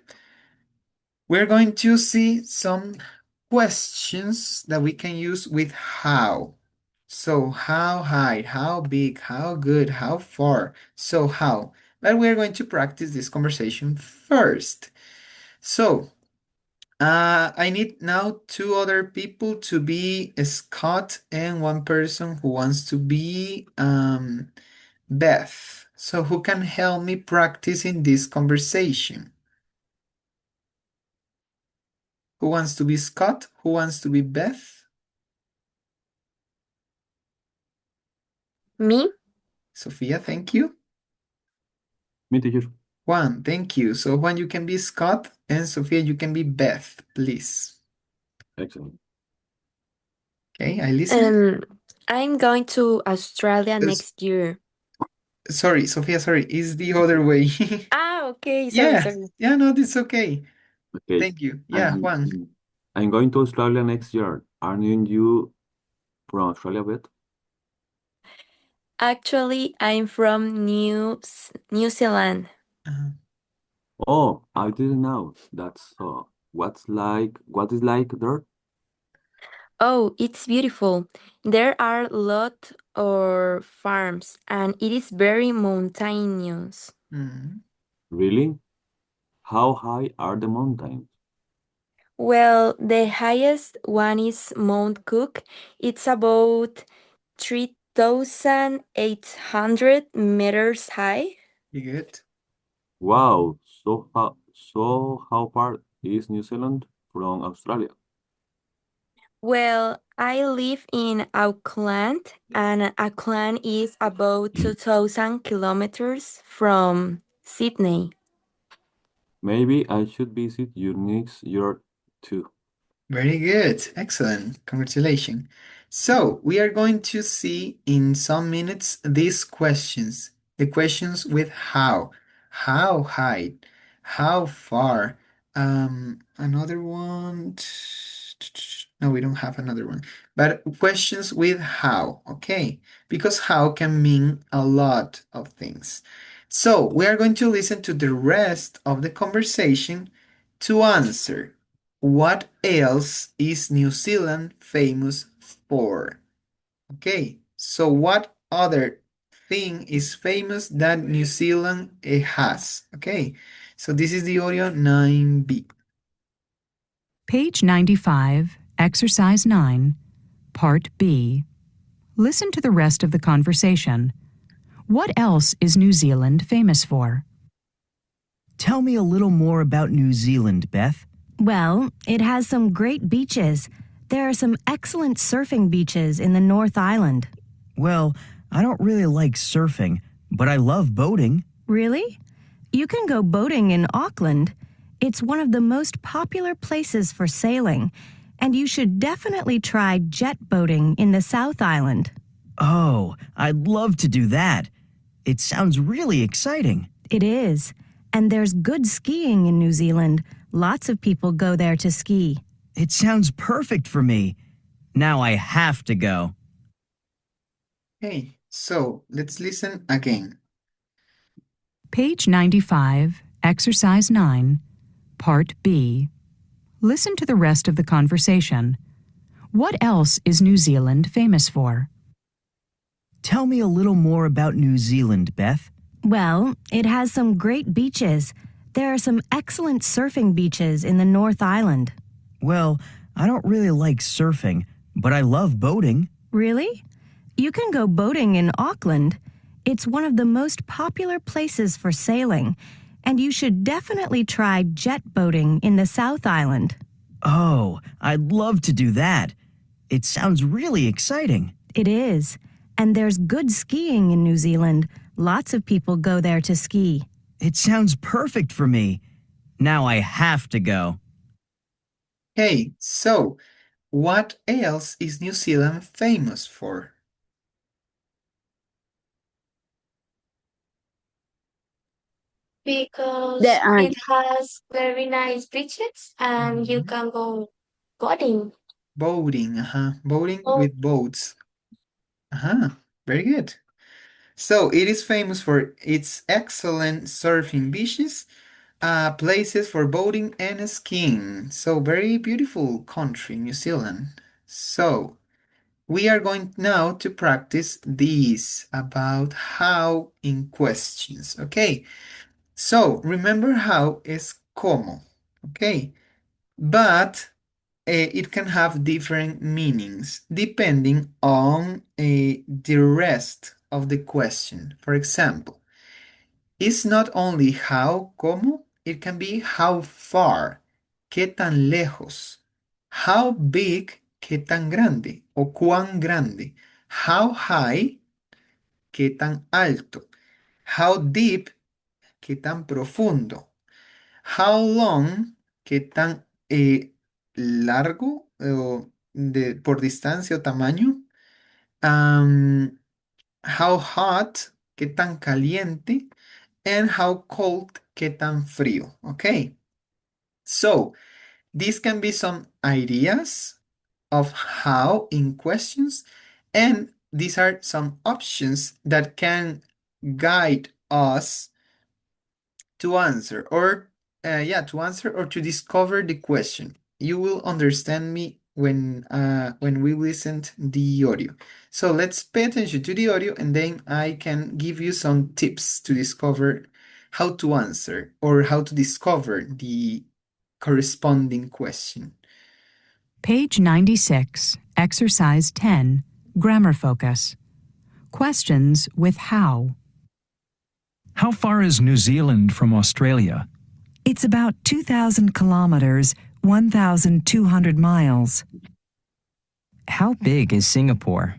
We're going to see some questions that we can use with how. So, how high, how big, how good, how far. So, how. But we're going to practice this conversation first. So, I need now two other people to be Scott and one person who wants to be Beth. So who can help me practicing this conversation? Who wants to be Scott? Who wants to be Beth? Me? Sophia, thank you. Me, teacher. Juan, thank you. So Juan, you can be Scott, and Sophia, you can be Beth, please. Excellent. Okay, I listen. I'm going to Australia Yes. next year. Sorry, Sophia, sorry. It's the other way. Okay, Yeah, sorry. yeah, no, it's okay. Okay. Thank you. Yeah, Juan. I'm going to Australia next year. Aren't you from Australia, Beth? Actually, I'm from New Zealand. Oh, I didn't know. That's what is like there? Oh, it's beautiful. There are a lot of farms and it is very mountainous. Really? How high are the mountains? Well, the highest one is Mount Cook. It's about 3,800 meters high. You good? Wow. So how far is New Zealand from Australia? Well, I live in Auckland, and Auckland is about 2,000 kilometers from Sydney. Maybe I should visit you next year too. Very good. Excellent. Congratulations. So, we are going to see in some minutes these questions. The questions with how high, how far. Another one. No, we don't have another one. But questions with how, okay? Because how can mean a lot of things. So, we are going to listen to the rest of the conversation to answer. What else is New Zealand famous for? Okay, so what other thing is famous that New Zealand has? Okay, so this is the audio 9B. Page 95, Exercise 9, Part B. Listen to the rest of the conversation. What else is New Zealand famous for? Tell me a little more about New Zealand, Beth. Well, it has some great beaches. There are some excellent surfing beaches in the North Island. Well, I don't really like surfing, but I love boating. Really? You can go boating in Auckland. It's one of the most popular places for sailing, and you should definitely try jet boating in the South Island. Oh, I'd love to do that. It sounds really exciting. It is. And there's good skiing in New Zealand. Lots of people go there to ski. It sounds perfect for me. Now I have to go. Okay, so let's listen again. Page 95, Exercise 9, Part B. Listen to the rest of the conversation. What else is New Zealand famous for? Tell me a little more about New Zealand, Beth. Well, it has some great beaches. There are some excellent surfing beaches in the North Island. Well, I don't really like surfing, but I love boating. Really? You can go boating in Auckland. It's one of the most popular places for sailing, and you should definitely try jet boating in the South Island. Oh, I'd love to do that. It sounds really exciting. It is. And there's good skiing in New Zealand. Lots of people go there to ski. It sounds perfect for me. Now I have to go. Okay, so what else is New Zealand famous for? because The it has very nice beaches and you can go boating. Boating, boating Oh, with boats. Very good. So it is famous for its excellent surfing beaches, places for boating and skiing. So very beautiful country, New Zealand. So we are going now to practice these about how in questions. Okay. So remember how is como. Okay. But it can have different meanings depending on the rest of the question. For example, it's not only how, cómo, it can be how far, qué tan lejos, how big, qué tan grande o cuán grande, how high, qué tan alto, how deep, qué tan profundo, how long, qué tan largo por distancia o tamaño, how hot, qué tan caliente, and how cold, qué tan frío. Okay, so these can be some ideas of how in questions, and these are some options that can guide us to answer or to answer or to discover the question. You will understand me when we listen to the audio. So let's pay attention to the audio and then I can give you some tips to discover how to answer or how to discover the corresponding question. Page 96, Exercise 10, Grammar Focus. Questions with how. How far is New Zealand from Australia? It's about 2,000 kilometers, 1,200 miles. How big is Singapore?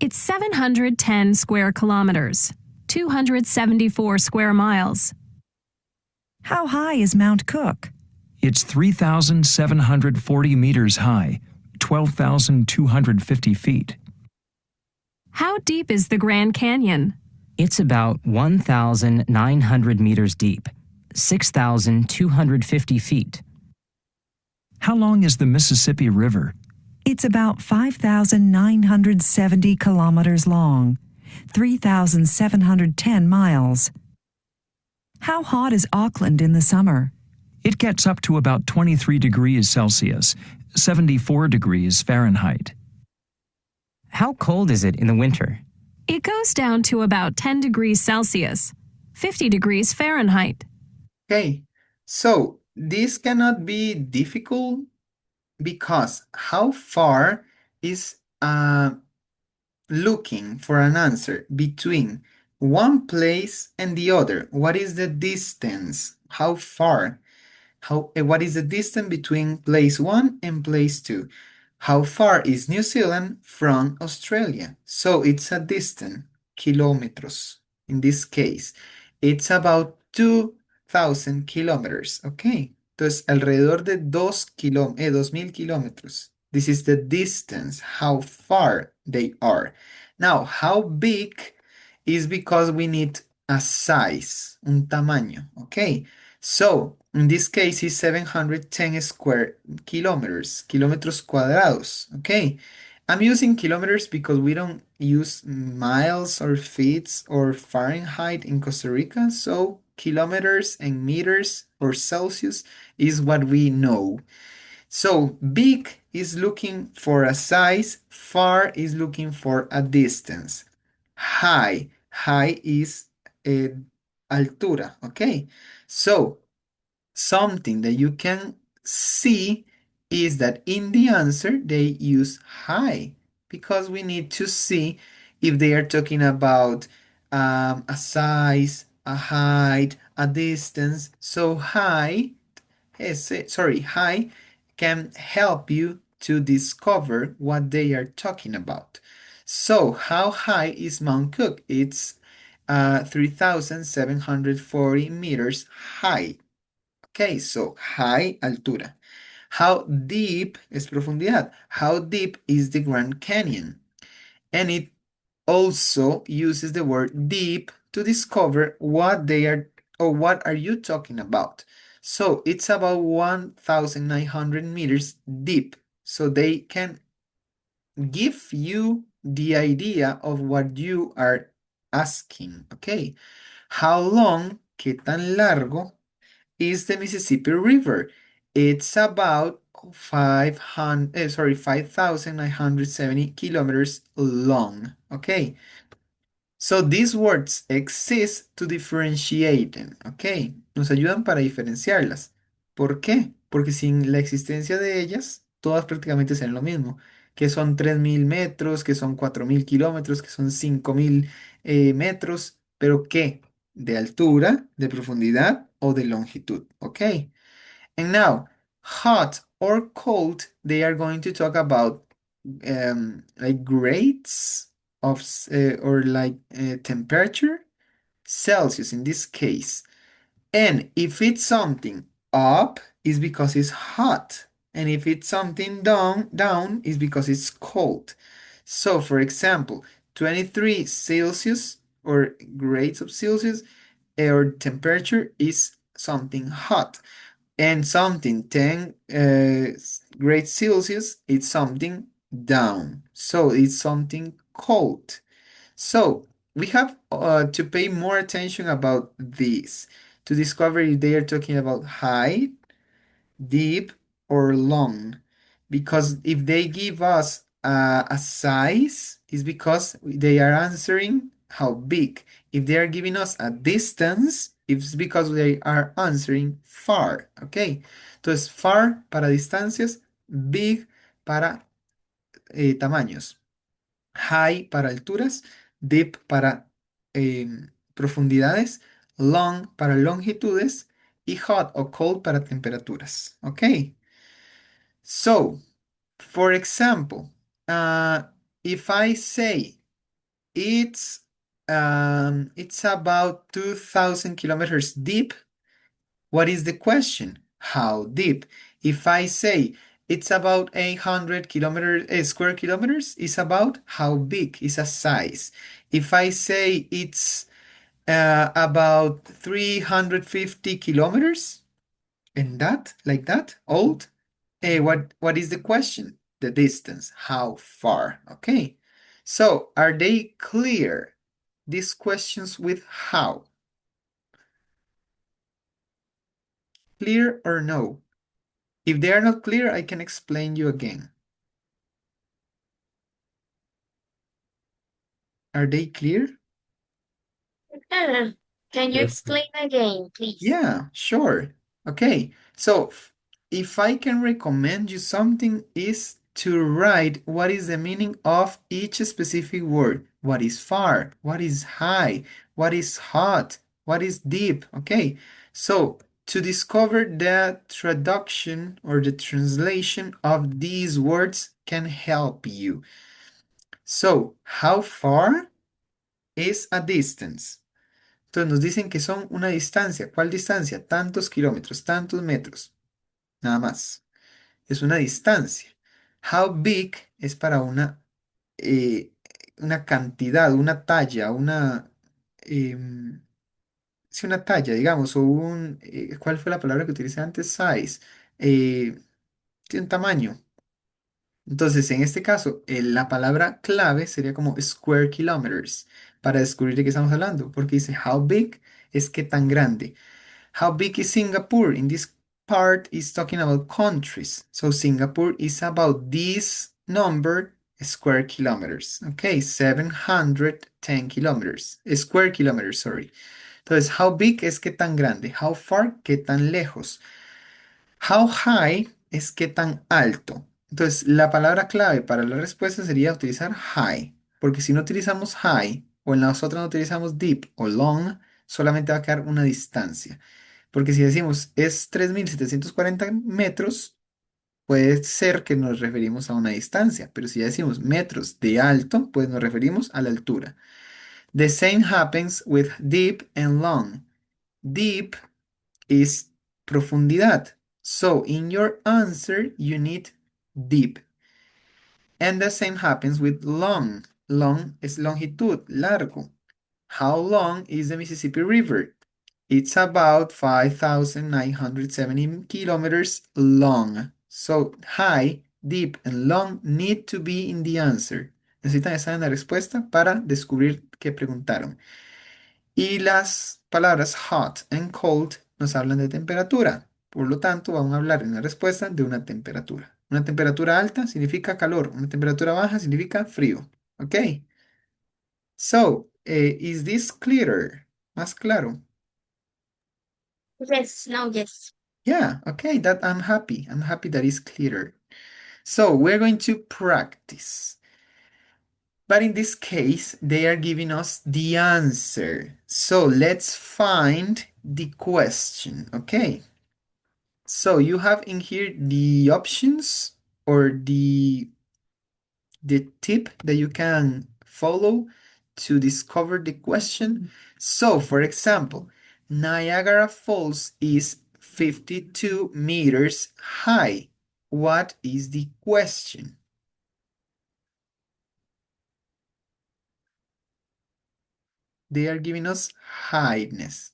It's 710 square kilometers, 274 square miles. How high is Mount Cook? It's 3,740 meters high, 12,250 feet. How deep is the Grand Canyon? It's about 1,900 meters deep, 6,250 feet. How long is the Mississippi River? It's about 5,970 kilometers long, 3,710 miles. How hot is Auckland in the summer? It gets up to about 23 degrees Celsius, 74 degrees Fahrenheit. How cold is it in the winter? It goes down to about 10 degrees Celsius, 50 degrees Fahrenheit. Okay, so this cannot be difficult because how far is looking for an answer between one place and the other. What is the distance? How far? What is the distance between place 1 and place 2? How far is New Zealand from Australia? So it's a distance, kilometros. In this case, it's about 2,000 kilometers, okay? Entonces, alrededor de 2,000 kilómetros. This is the distance, how far they are. Now, how big is because we need a size, un tamaño, okay? So, in this case, it's 710 square kilometers, kilómetros cuadrados, okay? I'm using kilometers because we don't use miles or feet or Fahrenheit in Costa Rica, so kilometers and meters or Celsius is what we know. So big is looking for a size, far is looking for a distance. High is altura, okay? So something that you can see is that in the answer they use high because we need to see if they are talking about a size, a height, a distance. So high can help you to discover what they are talking about. So how high is Mount Cook? It's 3,740 meters high. Okay, so high, altura. How deep es profundidad? How deep is the Grand Canyon? And it also uses the word deep to discover what they are or what are you talking about? So it's about 1,900 meters deep. So they can give you the idea of what you are asking, okay? How long, qué tan largo, is the Mississippi River? It's about 5,970 kilometers long, okay? So these words exist to differentiate them, ¿ok? Nos ayudan para diferenciarlas. ¿Por qué? Porque sin la existencia de ellas, todas prácticamente serían lo mismo, que son 3.000 metros, que son 4.000 kilómetros, que son 5.000 metros, pero ¿qué? ¿De altura, de profundidad o de longitud? ¿Ok? And now, hot or cold, they are going to talk about like grades of or like temperature, Celsius in this case. And if it's something up, is because it's hot. And if it's something down is because it's cold. So for example, 23 Celsius or grades of Celsius or temperature is something hot, and something 10 grades Celsius, it's something down. So it's something cold. So we have to pay more attention about this to discover if they are talking about high, deep, or long. Because if they give us a size, it's because they are answering how big. If they are giving us a distance, it's because they are answering far. Okay. Entonces, far para distancias, big para tamaños, high para alturas, deep para profundidades, long para longitudes y hot o cold para temperaturas. Ok. So, for example, if I say it's about 2,000 kilometers deep, what is the question? How deep? If I say it's about 800 square kilometers, it's about how big is a size. If I say it's about 350 kilometers, and that, like that, old, what is the question? The distance, how far, okay? So, are they clear, these questions with how? Clear or no? If they are not clear, I can explain you again. Are they clear? Can you Yes. explain again, please? Yeah, sure. Okay, so if I can recommend you something is to write what is the meaning of each specific word. What is far? What is high? What is hot? What is deep? Okay, so to discover the traduction or the translation of these words can help you. So, how far is a distance? Entonces nos dicen que son una distancia. ¿Cuál distancia? Tantos kilómetros, tantos metros. Nada más. Es una distancia. How big es para una cantidad, una talla, sí, una talla, digamos, o ¿cuál fue la palabra que utilicé antes? Size. Sí, un tamaño. Entonces, en este caso, la palabra clave sería como square kilometers para descubrir de qué estamos hablando, porque dice how big es qué tan grande. How big is Singapore? In this part is talking about countries. So Singapore is about this number square kilometers. Okay, 710 kilometers. Square kilometers, sorry. Entonces, how big es qué tan grande. How far, qué tan lejos. How high es qué tan alto. Entonces, la palabra clave para la respuesta sería utilizar high, porque si no utilizamos high o en las otras no utilizamos deep o long, solamente va a quedar una distancia. Porque si decimos es 3.740 metros, puede ser que nos referimos a una distancia, pero si ya decimos metros de alto, pues nos referimos a la altura. The same happens with deep and long. Deep is profundidad. So in your answer, you need deep. And the same happens with long. Long is longitud, largo. How long is the Mississippi River? It's about 5,970 kilometers long. So high, deep, and long need to be in the answer. Necesitan estar en la respuesta para descubrir qué preguntaron. Y las palabras hot and cold nos hablan de temperatura. Por lo tanto, vamos a hablar en la respuesta de una temperatura. Una temperatura alta significa calor. Una temperatura baja significa frío. ¿Ok? So, is this clearer? Más claro. Yes, now yes. Yeah, okay, that I'm happy. I'm happy that is clearer. So we're going to practice. But in this case, they are giving us the answer. So let's find the question, okay? So you have in here the options or the tip that you can follow to discover the question. So, for example, Niagara Falls is 52 meters high. What is the question? They are giving us highness.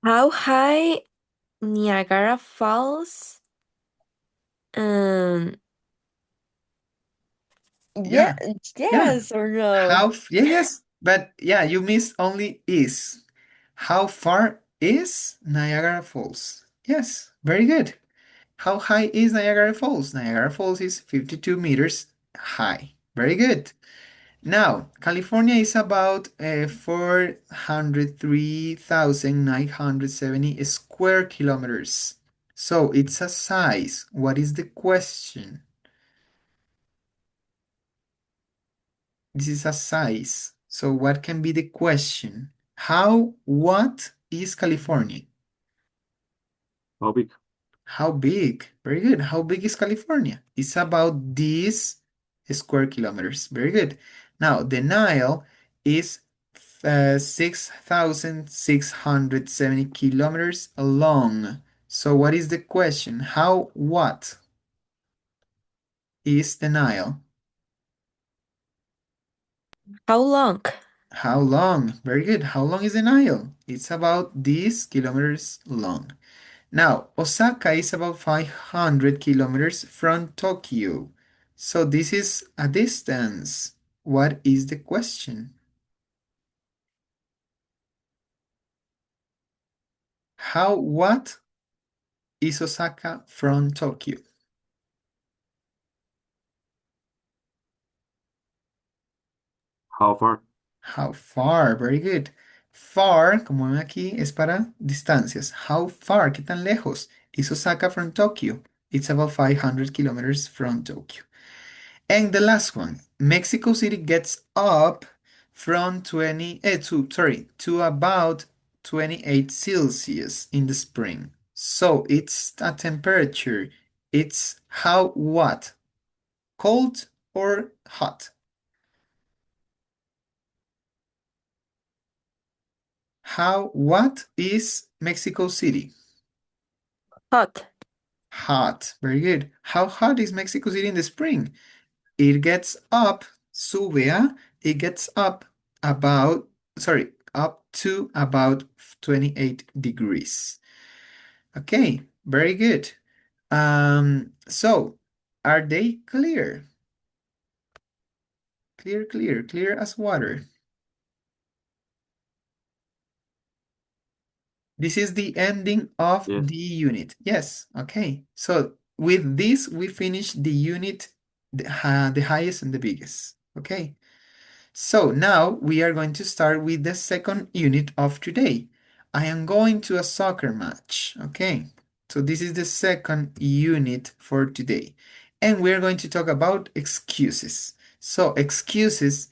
How high Niagara Falls? Um, yeah, Yeah, yeah. yes or no? Yes, but yeah, you missed only is. How far is Niagara Falls? Yes, very good. How high is Niagara Falls? Niagara Falls is 52 meters high. Very good. Now, California is about 403,970 square kilometers. So it's a size. What is the question? This is a size. So what can be the question? What is California? How big? How big? Very good. How big is California? It's about these square kilometers. Very good. Now, the Nile is 6,670 kilometers long. So what is the question? What is the Nile? How long? How long? Very good. How long is the Nile? It's about these kilometers long. Now, Osaka is about 500 kilometers from Tokyo. So this is a distance. What is the question? What is Osaka from Tokyo? How far? How far? Very good. Far, como ven aquí, es para distancias. How far? ¿Qué tan lejos? Is Osaka from Tokyo? It's about 500 kilometers from Tokyo. And the last one, Mexico City gets up from to about 28 Celsius in the spring. So it's a temperature. It's what? Cold or hot? What is Mexico City? Hot. Hot. Very good. How hot is Mexico City in the spring? It gets up, it gets up up to about 28 degrees. Okay, very good. So are they clear? Clear as water. This is the ending of Yes. the unit. Yes, okay. So with this, we finish the unit, the highest and the biggest. Okay. So now we are going to start with the second unit of today. I am going to a soccer match. Okay. So this is the second unit for today. And we're going to talk about excuses. So excuses,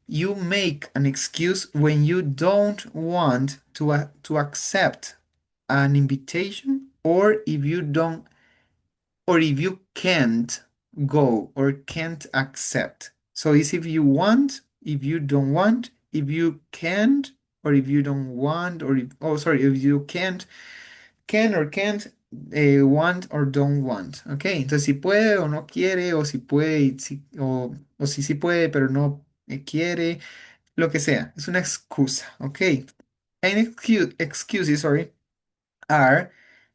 you make an excuse when you don't want to accept an invitation, or if you can't go or can't accept. So it's if you want, if you don't want, if you can't, or if you don't want, if you can or can't, want or don't want. Ok, entonces si puede o no quiere, o si puede, o si sí puede, pero no quiere. lo que sea, es una excusa, ¿ok? And excuses, sorry, are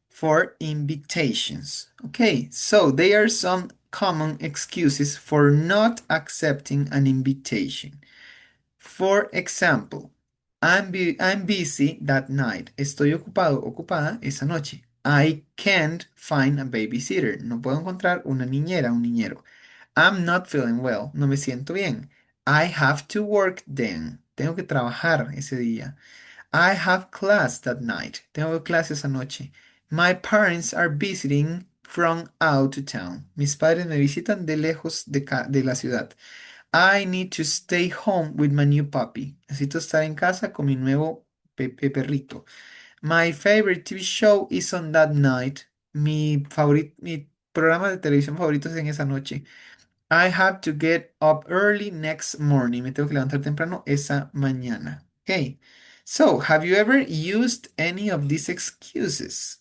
for invitations. Okay, so they are some common excuses for not accepting an invitation. For example, I'm busy that night. Estoy ocupado, ocupada esa noche. I can't find a babysitter. No puedo encontrar una niñera, un niñero. I'm not feeling well. No me siento bien. I have to work then. Tengo que trabajar ese día. I have class that night. Tengo clases anoche. My parents are visiting from out of town. Mis padres me visitan de lejos de la ciudad. I need to stay home with my new puppy. Necesito estar en casa con mi nuevo perrito. My favorite TV show is on that night. Mi programa de televisión favorito es en esa noche. I have to get up early next morning. Me tengo que levantar temprano esa mañana. Okay. So, have you ever used any of these excuses?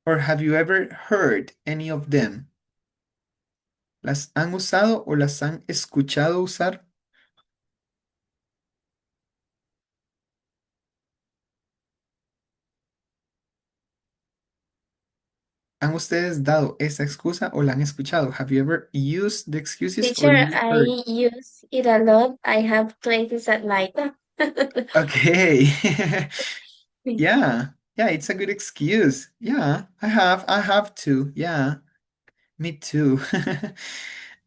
Or have you ever heard any of them? ¿Las han usado o las han escuchado usar? ¿Han ustedes dado esa excusa o la han escuchado? Have you ever used the excuses or Teacher, you heard? I use it a lot. I have classes at night. Okay. Yeah. Yeah, it's a good excuse. Yeah, I have to. Yeah, me too.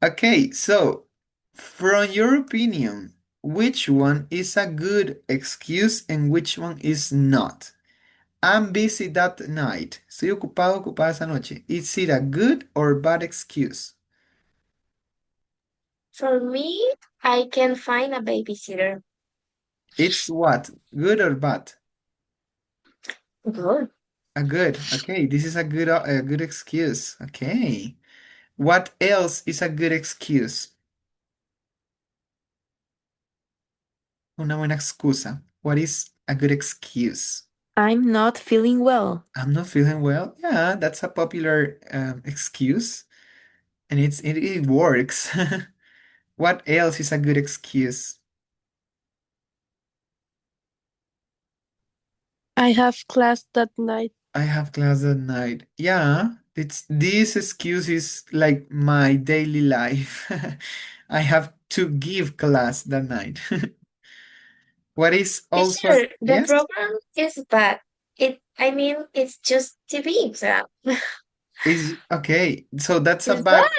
Okay, so from your opinion, which one is a good excuse and which one is not? I'm busy that night. Estoy ocupado, ocupada esa noche. Is it a good or bad excuse? For me, I can find a babysitter. It's what? Good or bad? Good. A good. Okay, this is a good excuse. Okay. What else is a good excuse? Una buena excusa. What is a good excuse? I'm not feeling well. I'm not feeling well. Yeah, that's a popular excuse, and it works. What else is a good excuse? I have class that night. I have class at night. Yeah, it's this excuse is like my daily life. I have to give class that night. What is also Teacher, the yes? program is bad. It's just TV. So Is okay. So that's a it's bad.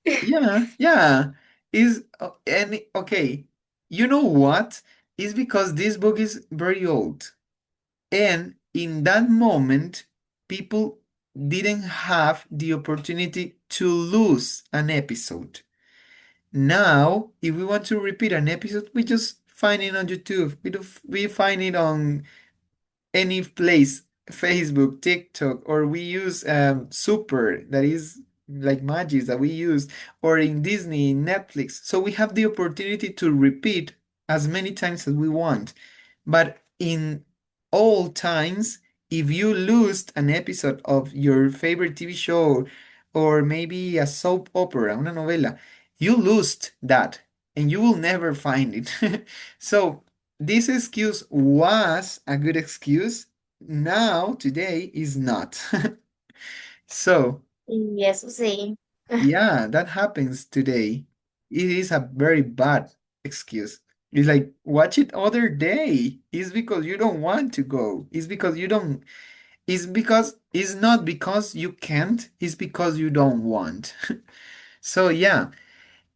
bad. Yeah, yeah. Is and okay. You know what? It's because this book is very old. And in that moment, people didn't have the opportunity to lose an episode. Now, if we want to repeat an episode, we just find it on YouTube. We find it on any place, Facebook, TikTok, or we use Super, that is like Magis that we use, or in Disney, Netflix. So we have the opportunity to repeat as many times as we want. But in all times, if you lose an episode of your favorite TV show or maybe a soap opera, una novela, you lost that and you will never find it. So this excuse was a good excuse. Now, today is not. So, Yes, sí. yeah, that happens today. It is a very bad excuse. It's like, watch it other day. It's because you don't want to go. It's because you don't, it's not because you can't, it's because you don't want. So, yeah.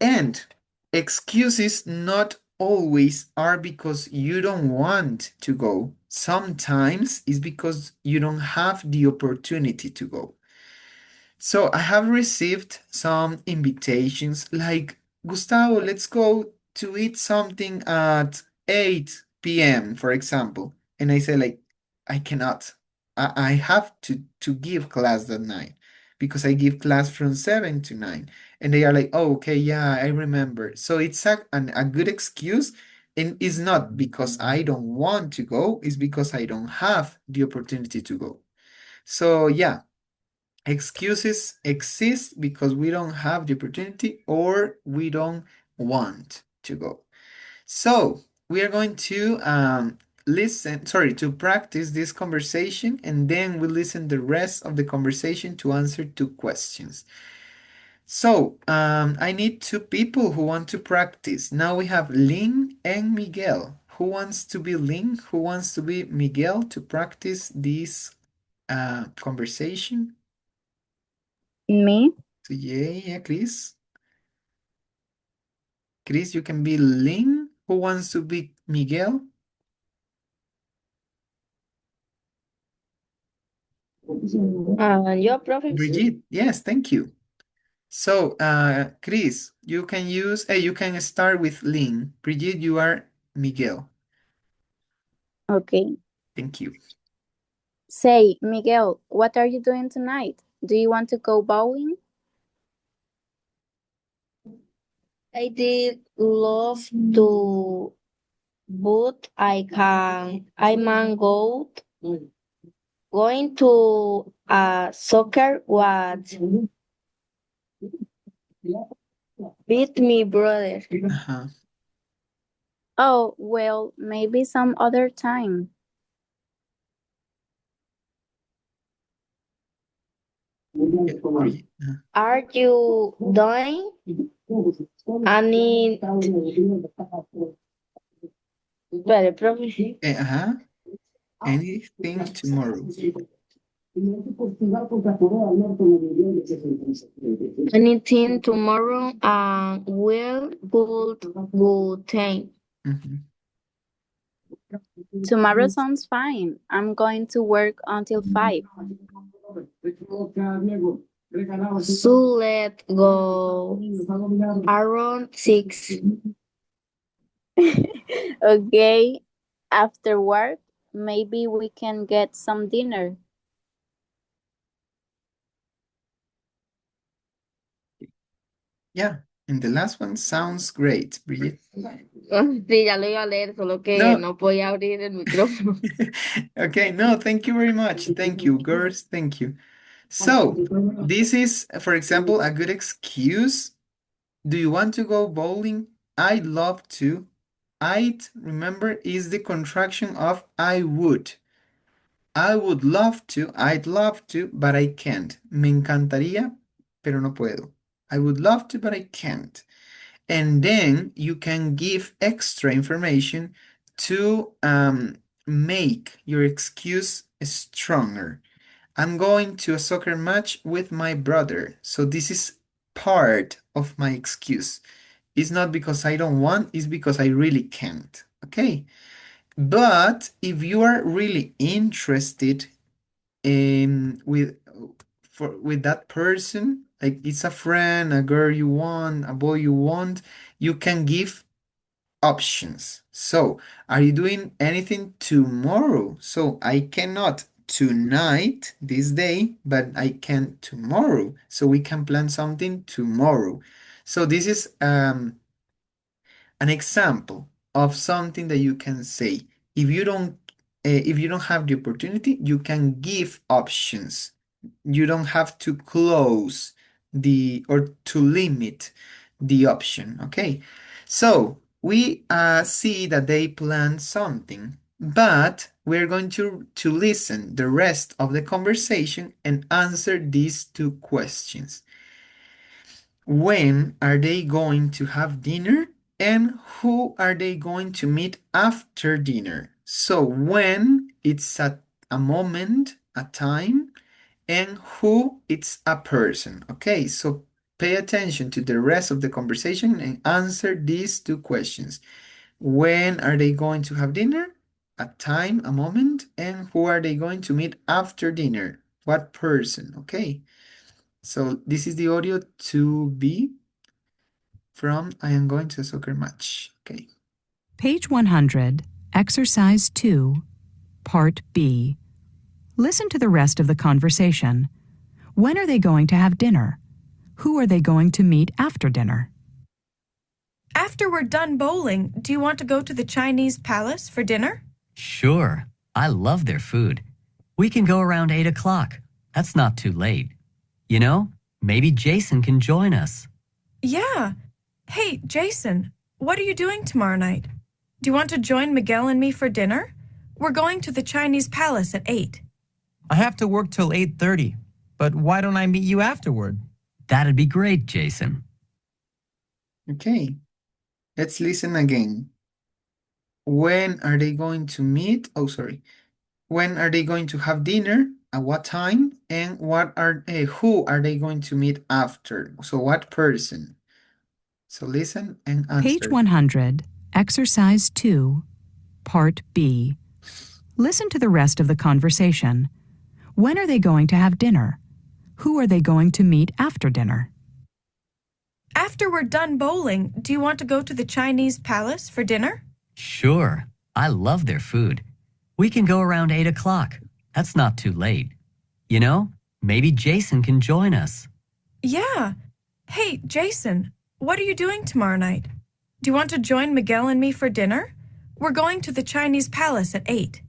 And excuses not always are because you don't want to go. Sometimes it's because you don't have the opportunity to go. So I have received some invitations like, Gustavo, let's go to eat something at 8 p.m., for example. And I say like, I cannot. I have to give class that night because I give class from 7 to 9. And they are like, oh, okay, yeah, I remember. So it's a good excuse. And it's not because I don't want to go, it's because I don't have the opportunity to go. So yeah, excuses exist because we don't have the opportunity or we don't want to go. So we are going to to practice this conversation, and then we'll listen the rest of the conversation to answer 2 questions. So I need 2 people who want to practice. Now we have Lynn and Miguel. Who wants to be Lynn? Who wants to be Miguel to practice this conversation? Me? So yeah, Chris. Chris, you can be Lynn. Who wants to be Miguel? Yo, profe. Brigitte, yes, thank you. So, Chris, you can start with Lynn. Brigitte, you are Miguel. Okay. Thank you. Say, Miguel, what are you doing tonight? Do you want to go bowling? I did love to, but I man go going to soccer was beat me brother. Uh-huh. Oh, well, maybe some other time. Are you doing any? Espere, profe. Anything tomorrow. Anything tomorrow? Well, good time. Tomorrow sounds fine. I'm going to work until 5. So let's go around 6. Okay. After work, maybe we can get some dinner. Yeah, and the last one sounds great, Brigitte. Sí, ya lo iba a leer, solo que no podía abrir el micrófono. Okay, no, thank you very much. Thank you, girls. Thank you. So, this is, for example, a good excuse. Do you want to go bowling? I'd love to. I'd, remember, is the contraction of I would. I would love to, I'd love to, but I can't. Me encantaría, pero no puedo. I would love to, but I can't. And then you can give extra information to make your excuse stronger. I'm going to a soccer match with my brother. So this is part of my excuse. It's not because I don't want, it's because I really can't. Okay? But if you are really interested in with that person, like it's a friend, a girl you want, a boy you want, you can give options. So, are you doing anything tomorrow? So, I cannot tonight, this day, but I can tomorrow. So, we can plan something tomorrow. So, this is an example of something that you can say. If you don't have the opportunity, you can give options. You don't have to close the or to limit the option. Okay, so we see that they plan something, but we're going to listen the rest of the conversation and answer these 2 questions. When are they going to have dinner? And who are they going to meet after dinner? So when it's a moment, a time, and who it's a person. Okay, so pay attention to the rest of the conversation and answer these 2 questions. When are they going to have dinner? A time, a moment, and who are they going to meet after dinner? What person? Okay. So this is the audio to be from I am going to a soccer match. Okay. Page 100, Exercise 2, Part B. Listen to the rest of the conversation. When are they going to have dinner? Who are they going to meet after dinner? After we're done bowling, do you want to go to the Chinese palace for dinner? Sure. I love their food. We can go around 8 o'clock. That's not too late. You know, maybe Jason can join us. Yeah. Hey, Jason, what are you doing tomorrow night? Do you want to join Miguel and me for dinner? We're going to the Chinese palace at 8. I have to work till 8:30, but why don't I meet you afterward? That'd be great, Jason. Okay, let's listen again. When are they going to meet? Oh, sorry. When are they going to have dinner? At what time? And who are they going to meet after? So what person? So listen and Page answer. 100, Exercise 2, Part B. Listen to the rest of the conversation. When are they going to have dinner? Who are they going to meet after dinner? After we're done bowling, do you want to go to the Chinese palace for dinner? Sure. I love their food. We can go around 8 o'clock. That's not too late. You know, maybe Jason can join us. Yeah. Hey, Jason, what are you doing tomorrow night? Do you want to join Miguel and me for dinner? We're going to the Chinese palace at 8.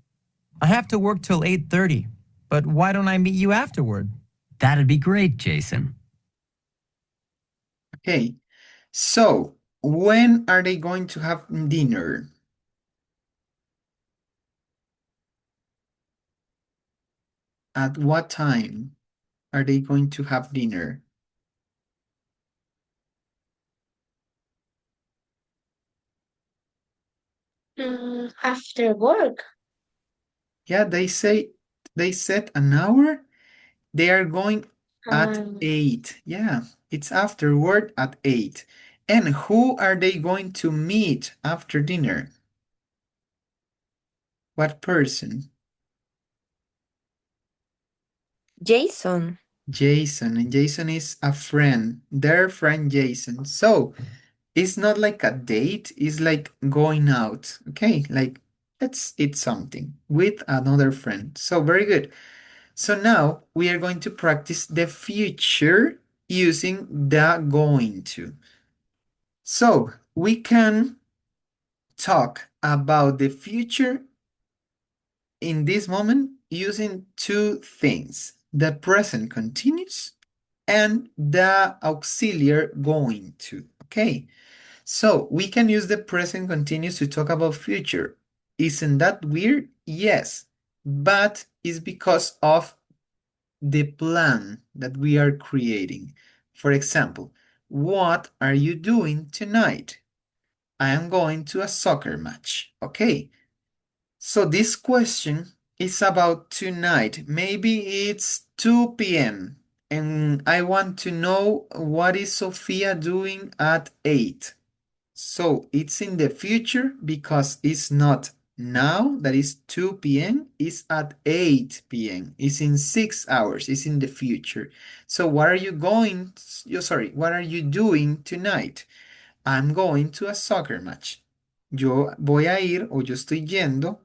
I have to work till 8:30, but why don't I meet you afterward? That'd be great, Jason. Okay, so when are they going to have dinner? At what time are they going to have dinner? After work. Yeah, they set an hour. They are going at Um, 8. Yeah, it's afterward at 8. And who are they going to meet after dinner? What person? Jason. Jason. And Jason is a friend, their friend Jason. So it's not like a date, it's like going out. Okay, like let's eat something with another friend. So very good. So now we are going to practice the future using the going to. So we can talk about the future in this moment using two things, the present continuous and the auxiliary going to. Okay, so we can use the present continuous to talk about future. Isn't that weird? Yes, but it's because of the plan that we are creating. For example, what are you doing tonight? I am going to a soccer match. Okay, so this question is about tonight. Maybe it's 2 p.m. and I want to know what is Sophia doing at 8. So it's in the future because it's not now, that is 2 p.m. It's at 8 p.m. It's in 6 hours. It's in the future. So what are you what are you doing tonight? I'm going to a soccer match. Yo voy a ir o yo estoy yendo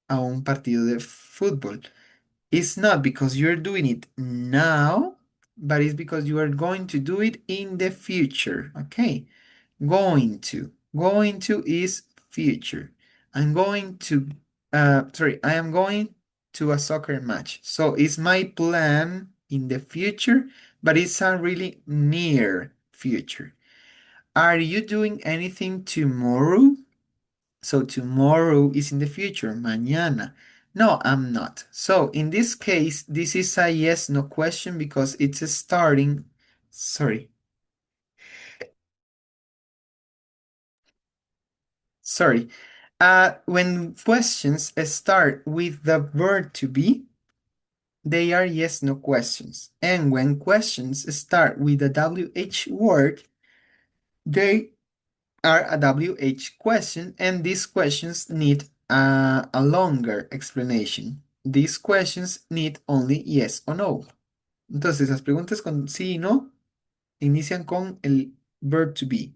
a un partido de fútbol. It's not because you're doing it now, but it's because you are going to do it in the future. Okay. Going to. Going to is future. I'm going to, I am going to a soccer match. So it's my plan in the future, but it's a really near future. Are you doing anything tomorrow? So tomorrow is in the future, mañana. No, I'm not. So in this case, this is a yes, no question because it's a starting, sorry, sorry. When questions start with the verb to be, they are yes, no questions. And when questions start with the WH word, they are a WH question, and these questions need a longer explanation. These questions need only yes or no. Entonces, las preguntas con sí y no inician con el verb to be.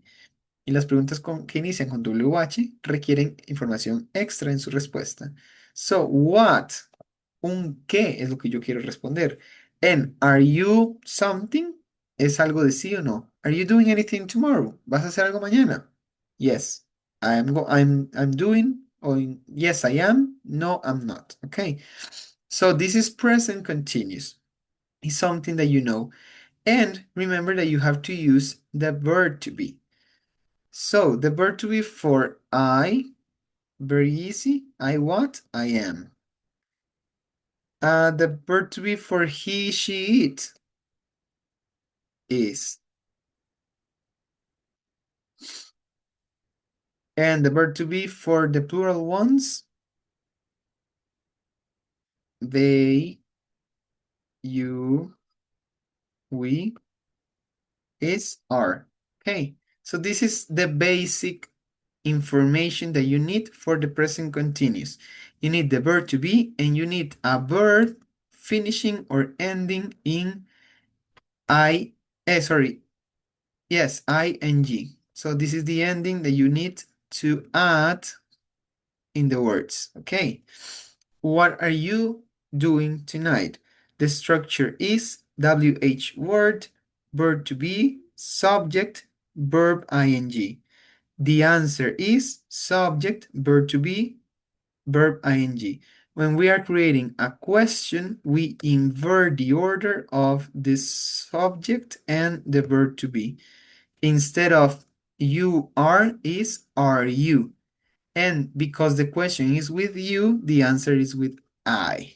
Y las preguntas que inician con WH requieren información extra en su respuesta. So, what? Un qué es lo que yo quiero responder. And are you something? Es algo de sí o no. Are you doing anything tomorrow? ¿Vas a hacer algo mañana? Yes. I'm doing. Or yes, I am. No, I'm not. Okay. So this is present continuous. It's something that you know. And remember that you have to use the verb to be. So the verb to be for I Very easy. I what? I am. The verb to be for he, she, it is. And the verb to be for the plural ones, they, you, we, is, are. Okay, so this is the basic information that you need for the present continuous. You need the verb to be, and you need a verb finishing or ending in yes, ing. So this is the ending that you need to add in the words, okay? What are you doing tonight? The structure is WH word, verb to be, subject, verb ing. The answer is subject, verb to be, verb ing. When we are creating a question, we invert the order of the subject and the verb to be. Instead of you are is are you. And because the question is with you, the answer is with I.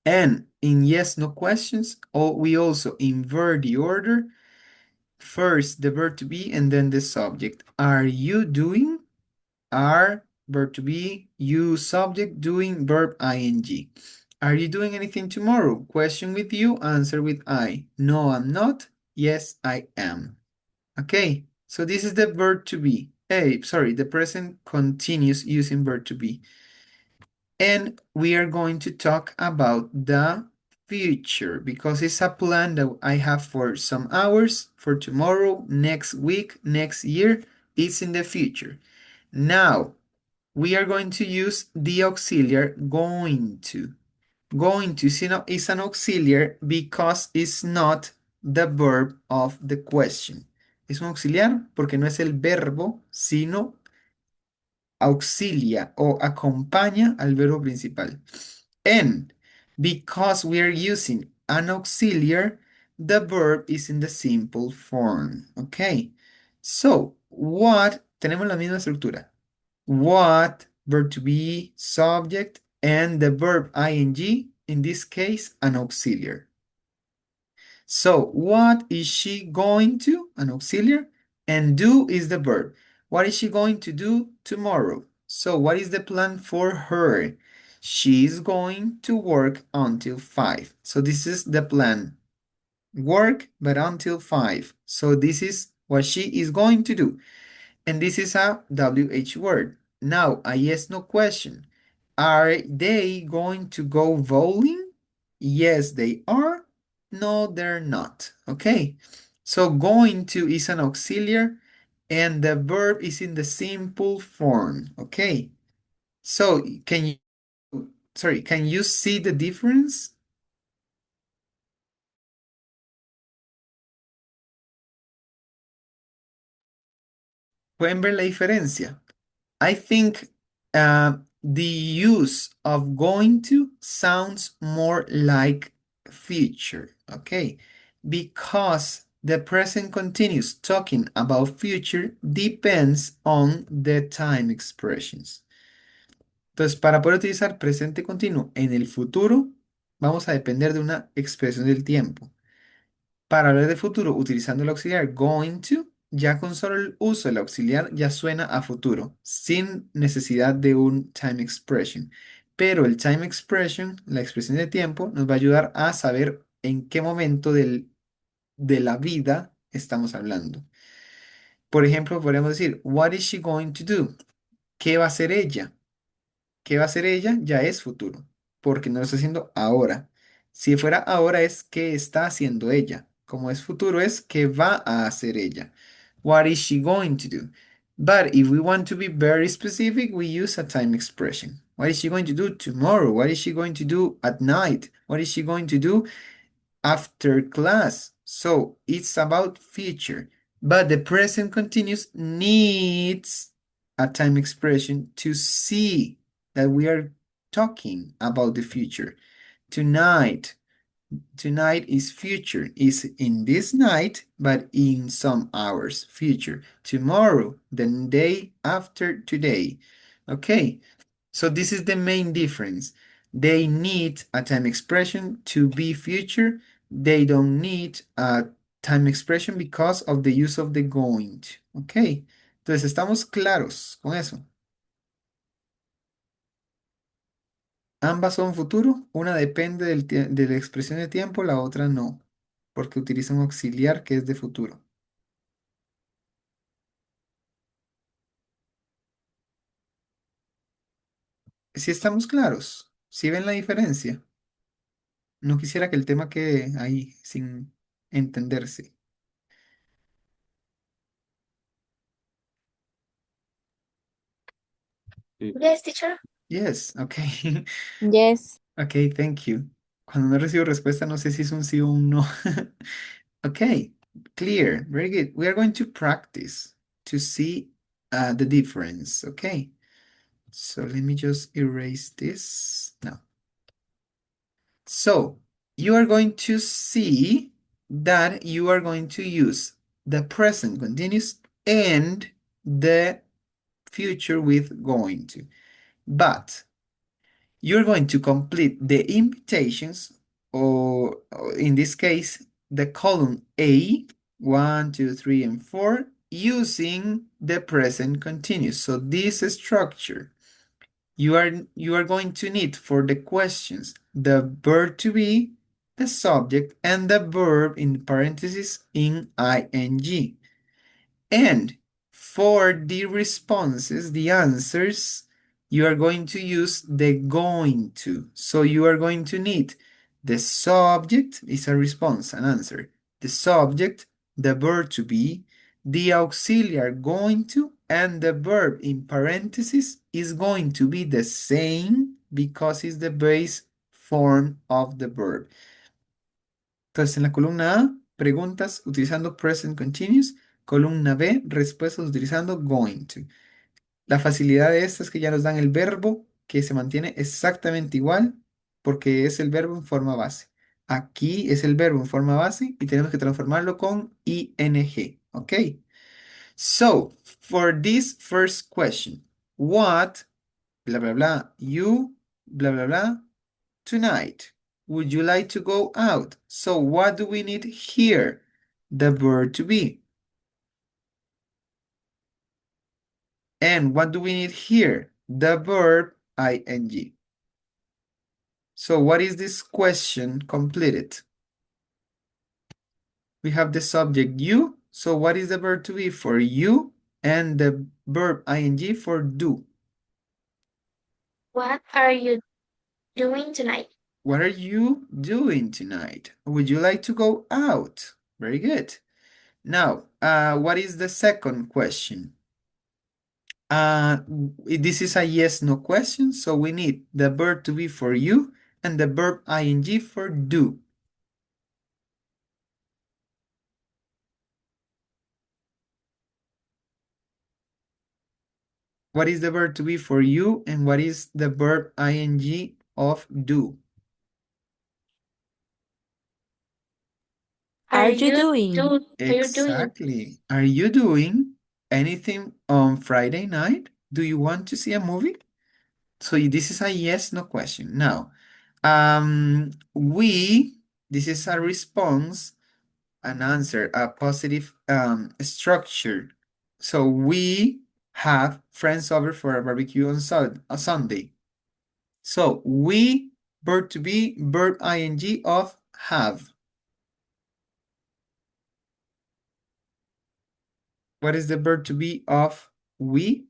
And in yes, no questions, we also invert the order. First the verb to be and then the subject. Are you doing? Are, verb to be, you, subject, doing, verb ing. Are you doing anything tomorrow? Question with you, answer with I. No, I'm not. Yes, I am. Okay, so this is the verb to be. The present continuous using verb to be. And we are going to talk about the future because it's a plan that I have for some hours, for tomorrow, next week, next year. It's in the future. Now, we are going to use the auxiliary going to. Going to is an auxiliary because it's not the verb of the question. Es un auxiliar porque no es el verbo, sino auxilia o acompaña al verbo principal. And because we are using an auxiliary, the verb is in the simple form. Okay. So, what, tenemos la misma estructura. What, verb to be, subject, and the verb ing, in this case, an auxiliary. So, what is she going to? An auxiliary. And do is the verb. What is she going to do tomorrow? So, what is the plan for her? She is going to work until 5. So, this is the plan. Work, but until 5. So, this is what she is going to do. And this is a WH word. Now, a yes, no question. Are they going to go bowling? Yes, they are. No, they're not. Okay. So going to is an auxiliary and the verb is in the simple form. Okay. So can you see the difference? ¿Pueden ver la diferencia? I think the use of going to sounds more like future, okay? Because the present continuous talking about future depends on the time expressions. Entonces, para poder utilizar presente continuo en el futuro, vamos a depender de una expresión del tiempo. Para hablar de futuro utilizando el auxiliar going to, ya con solo el uso del auxiliar ya suena a futuro, sin necesidad de un time expression. Pero el time expression, la expresión de tiempo, nos va a ayudar a saber en qué momento de la vida estamos hablando. Por ejemplo, podríamos decir, what is she going to do? ¿Qué va a hacer ella? ¿Qué va a hacer ella? Ya es futuro, porque no lo está haciendo ahora. Si fuera ahora es qué está haciendo ella. Como es futuro es qué va a hacer ella. What is she going to do? But if we want to be very specific, we use a time expression. What is she going to do tomorrow? What is she going to do at night? What is she going to do after class? So it's about future. But the present continuous needs a time expression to see that we are talking about the future. Tonight is future, is in this night, but in some hours, future. Tomorrow, the day after today. Okay, so this is the main difference. They need a time expression to be future. They don't need a time expression because of the use of the going to. Ok, entonces estamos claros con eso. Ambas son futuro. Una depende de la expresión de tiempo, la otra no, porque utiliza un auxiliar que es de futuro. Si estamos claros, si ven la diferencia. No quisiera que el tema quede ahí sin entenderse. Yes, teacher. Yes, okay. Yes. Okay, thank you. Cuando no recibo respuesta, no sé si es un sí o un no. Okay, clear. Very good. We are going to practice to see the difference. Okay. So let me just erase this now. So you are going to see that you are going to use the present continuous and the future with going to. But you're going to complete the invitations, or in this case, the column A, 1, 2, 3, and 4, using the present continuous. So this structure, you are going to need for the questions the verb to be, the subject, and the verb in parentheses in ing. And for the responses, the answers, you are going to use the going to. So you are going to need the subject is a response, an answer. The subject, the verb to be, the auxiliary going to, and the verb in parentheses is going to be the same because it's the base form of the verb. Entonces, en la columna A, preguntas utilizando present continuous. Columna B, respuestas utilizando going to. La facilidad de esta es que ya nos dan el verbo que se mantiene exactamente igual porque es el verbo en forma base. Aquí es el verbo en forma base y tenemos que transformarlo con ing. ¿Ok? So, for this first question, what, bla, bla, bla, you, bla, bla, bla, tonight. Would you like to go out? So what do we need here? The verb to be. And what do we need here? The verb ing. So what is this question completed? We have the subject you. So what is the verb to be for you? And the verb ing for do. What are you doing tonight? What are you doing tonight? Would you like to go out? Very good. Now, what is the second question? This is a yes/no question, so we need the verb to be for you and the verb ing for do. What is the verb to be for you and what is the verb ing of do? Are you doing? Are you doing? Exactly. Are you doing anything on Friday night? Do you want to see a movie? So this is a yes/no question. Now, this is a response, an answer, a positive structure. So we have friends over for a barbecue on Sunday. So we, verb to be, verb ing of have. What is the verb to be of we?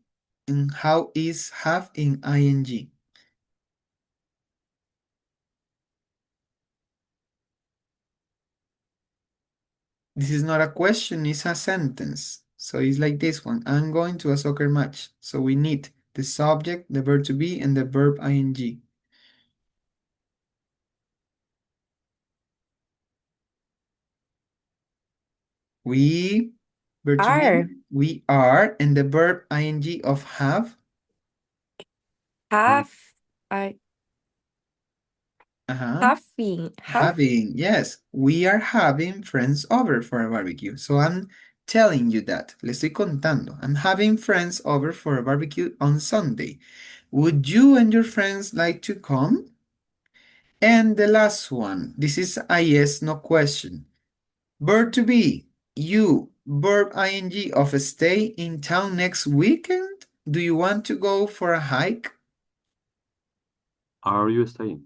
And how is have in ing? This is not a question, it's a sentence. So it's like this one. I'm going to a soccer match. So we need the subject, the verb to be, and the verb ing. We, verb to Are. be, we are, and the verb ing of have. Have. I. Having, yes. We are having friends over for a barbecue. So I'm telling you that. Le estoy contando. I'm having friends over for a barbecue on Sunday. Would you and your friends like to come? And the last one. This is a yes, no question. Verb to be. You. Verb ing of stay in town next weekend? Do you want to go for a hike? Are you staying?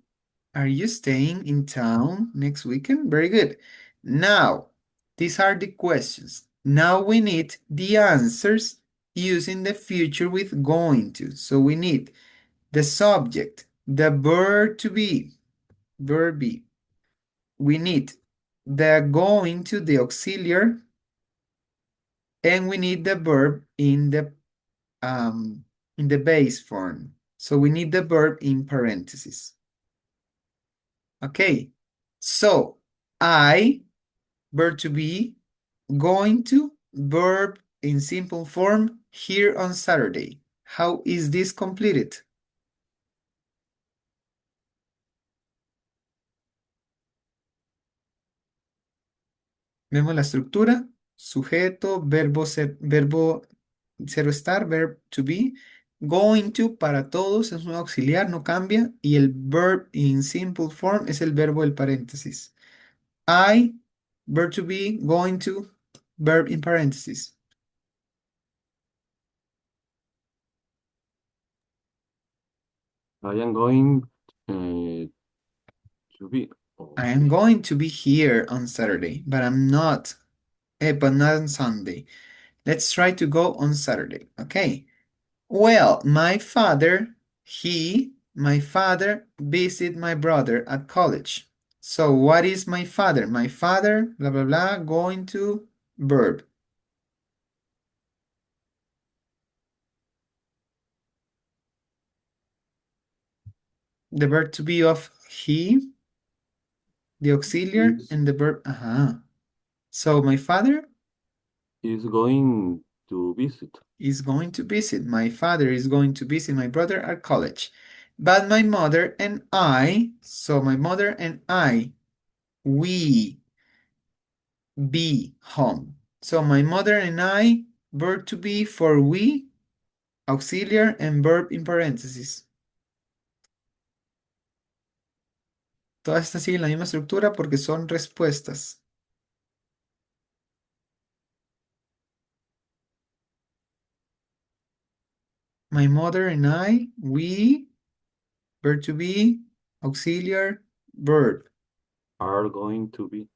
Are you staying in town next weekend? Very good. Now, these are the questions. Now we need the answers using the future with going to. So we need the subject, the verb to be, verb be. We need the going to, the auxiliary, and we need the verb in the base form. So we need the verb in parentheses. Okay, so I, verb to be, going to, verb in simple form, here on Saturday. How is this completed? Vemos la estructura, sujeto, verbo cero estar, verb to be. Going to para todos es un auxiliar, no cambia. Y el verb in simple form es el verbo del paréntesis. I, verb to be, going to, verb in parentheses. I am going to be. I am going to be here on Saturday, but but not on Sunday. Let's try to go on Saturday, okay? Well, my father visited my brother at college. So what is my father? My father, blah, blah, blah, going to, verb. The verb to be of he, the auxiliary, and the verb, So my father Is going to visit. is going to visit. My father is going to visit my brother at college. But my mother and I, so my mother and I, we be home. So my mother and I, verb to be for we, auxiliar, and verb in paréntesis. Todas estas siguen la misma estructura porque son respuestas. My mother and I, we, verb to be, auxiliar, verb. Are going to be.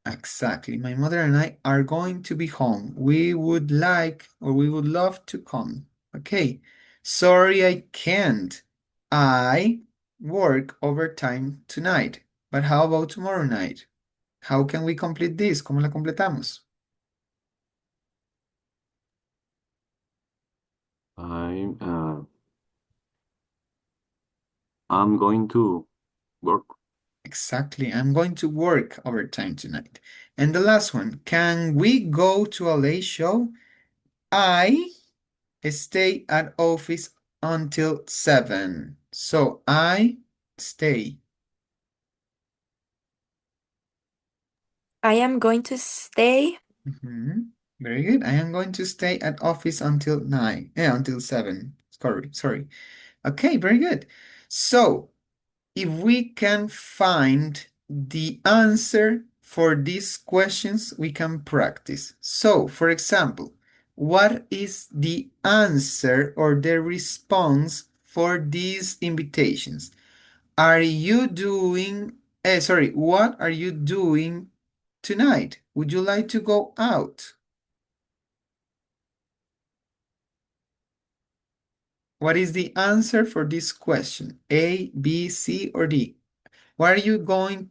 Exactly. My mother and I are going to be home. We would like or we would love to come. Okay. Sorry, I can't. I work overtime tonight. But how about tomorrow night? How can we complete this? ¿Cómo la completamos? I'm going to work. Exactly. I'm going to work overtime tonight. And the last one, can we go to a late show? I stay at office until 7. So I stay. I am going to stay. Very good. I am going to stay at office until 9. Until 7. Sorry. Okay, very good. So if we can find the answer for these questions, we can practice. So, for example, what is the answer or the response for these invitations? Are you doing, what are you doing tonight? Would you like to go out? What is the answer for this question? A, B, C, or D? What are you doing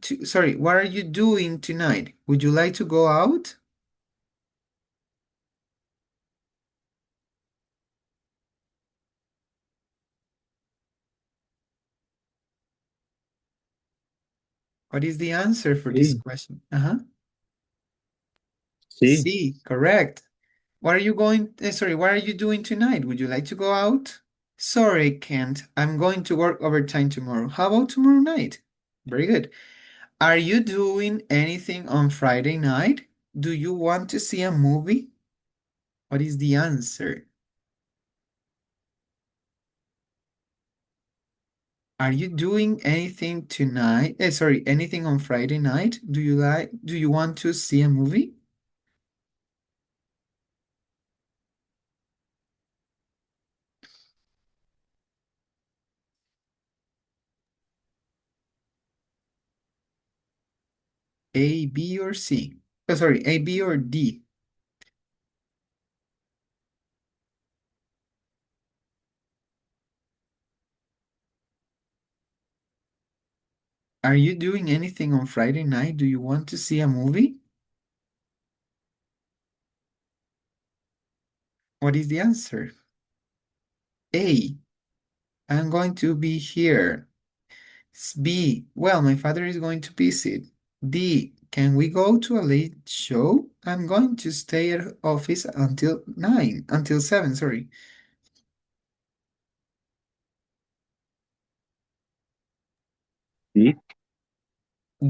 tonight? Would you like to go out? What is the answer for this Sí, question? sí. C, correct. What are you doing tonight? Would you like to go out? Sorry, I can't. I'm going to work overtime tomorrow. How about tomorrow night? Very good. Are you doing anything on Friday night? Do you want to see a movie? What is the answer? Are you doing anything tonight? Sorry, anything on Friday night? Do you want to see a movie? A, B, or C? Oh, sorry, A, B, or D? Are you doing anything on Friday night? Do you want to see a movie? What is the answer? A, I'm going to be here. B, well, my father is going to visit. D, can we go to a late show? I'm going to stay at office until 7, sorry. D.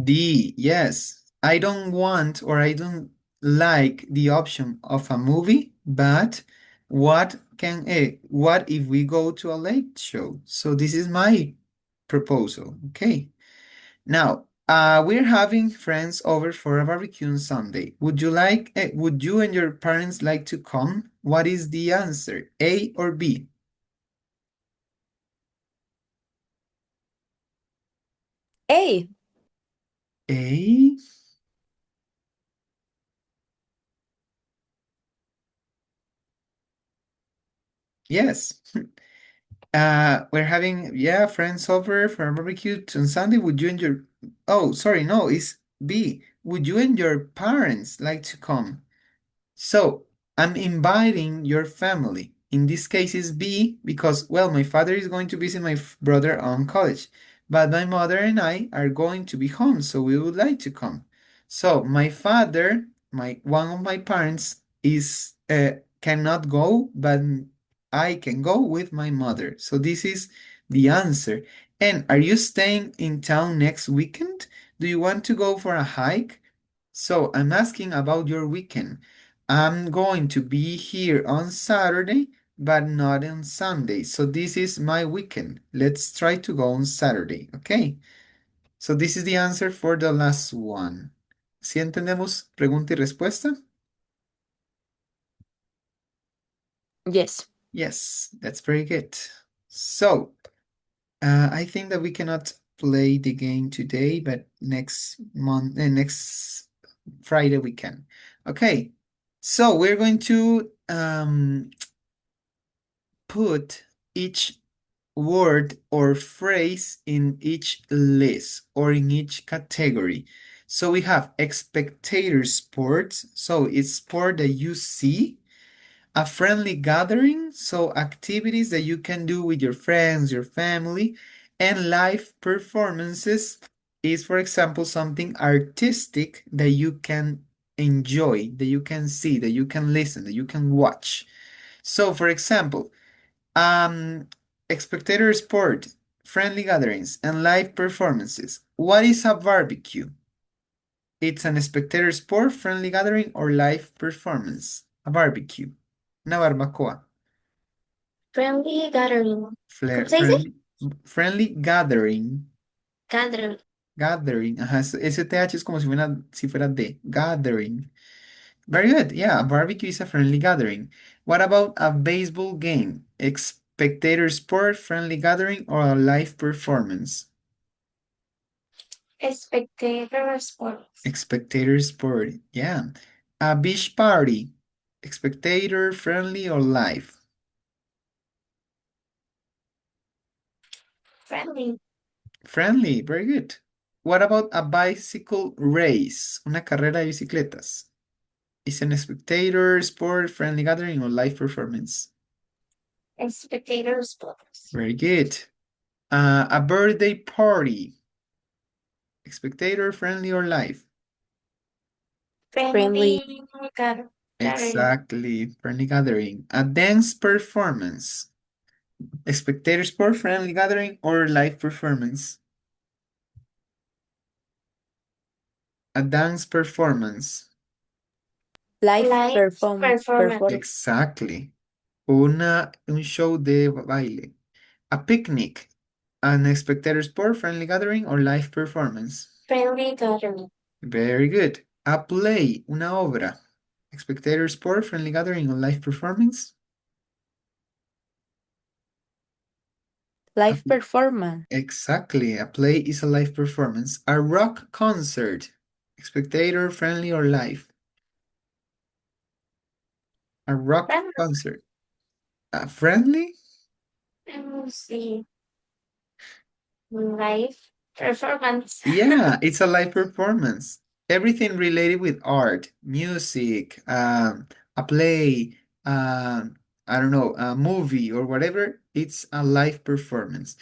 D, yes. I don't want or I don't like the option of a movie, but what if we go to a late show? So this is my proposal. Okay. Now, we're having friends over for a barbecue on Sunday. Would you and your parents like to come? What is the answer? A or B? A. A? Yes. We're having, yeah, friends over for a barbecue on Sunday. Would you and your, oh, sorry, no, it's B. Would you and your parents like to come? So I'm inviting your family. In this case, it's B because, well, my father is going to visit my brother on college, but my mother and I are going to be home, so we would like to come. So my father, my one of my parents is cannot go, but I can go with my mother. So this is the answer. And are you staying in town next weekend? Do you want to go for a hike? So I'm asking about your weekend. I'm going to be here on Saturday, but not on Sunday. So this is my weekend. Let's try to go on Saturday, okay? So this is the answer for the last one. ¿Sí entendemos pregunta y respuesta? Yes. Yes, that's very good. So I think that we cannot play the game today, but next Friday we can. Okay, so we're going to put each word or phrase in each list or in each category. So we have spectator sports. So it's sport that you see. A friendly gathering. So activities that you can do with your friends, your family. And live performances is, for example, something artistic that you can enjoy, that you can see, that you can listen, that you can watch. So, for example, um, spectator sport, friendly gatherings, and live performances. What is a barbecue? It's an spectator sport, friendly gathering, or live performance. A barbecue. Una barbacoa. Friendly gathering. ¿Cómo se dice? Friendly gathering. Gathering. Gathering. Ajá, ese TH es como si fuera D. Gathering. Very good. Yeah, a barbecue is a friendly gathering. What about a baseball game? Spectator sport, friendly gathering, or a live performance? Spectator sports. Spectator sport. Yeah. A beach party. Spectator, friendly, or live? Friendly. Friendly. Very good. What about a bicycle race? Una carrera de bicicletas. Is an spectator sport, friendly gathering, or live performance? Spectator sports. Very good. A birthday party. Spectator, friendly, or live? Friendly. Gathering. Exactly. Friendly gathering. A dance performance. Spectator sport, friendly gathering, or live performance? A dance performance. Live Live performance. Exactly. Un show de baile. A picnic. An spectator sport, friendly gathering, or live performance. Friendly gathering. Very good. A play. Una obra. Spectator sport, friendly gathering, or live performance. A Live performance. Exactly. A play is a live performance. A rock concert. Spectator, friendly, or live? A rock Friendly. concert. Friendly? Let me see. Live performance. Yeah, it's a live performance. Everything related with art, music, a play, I don't know, a movie or whatever, it's a live performance.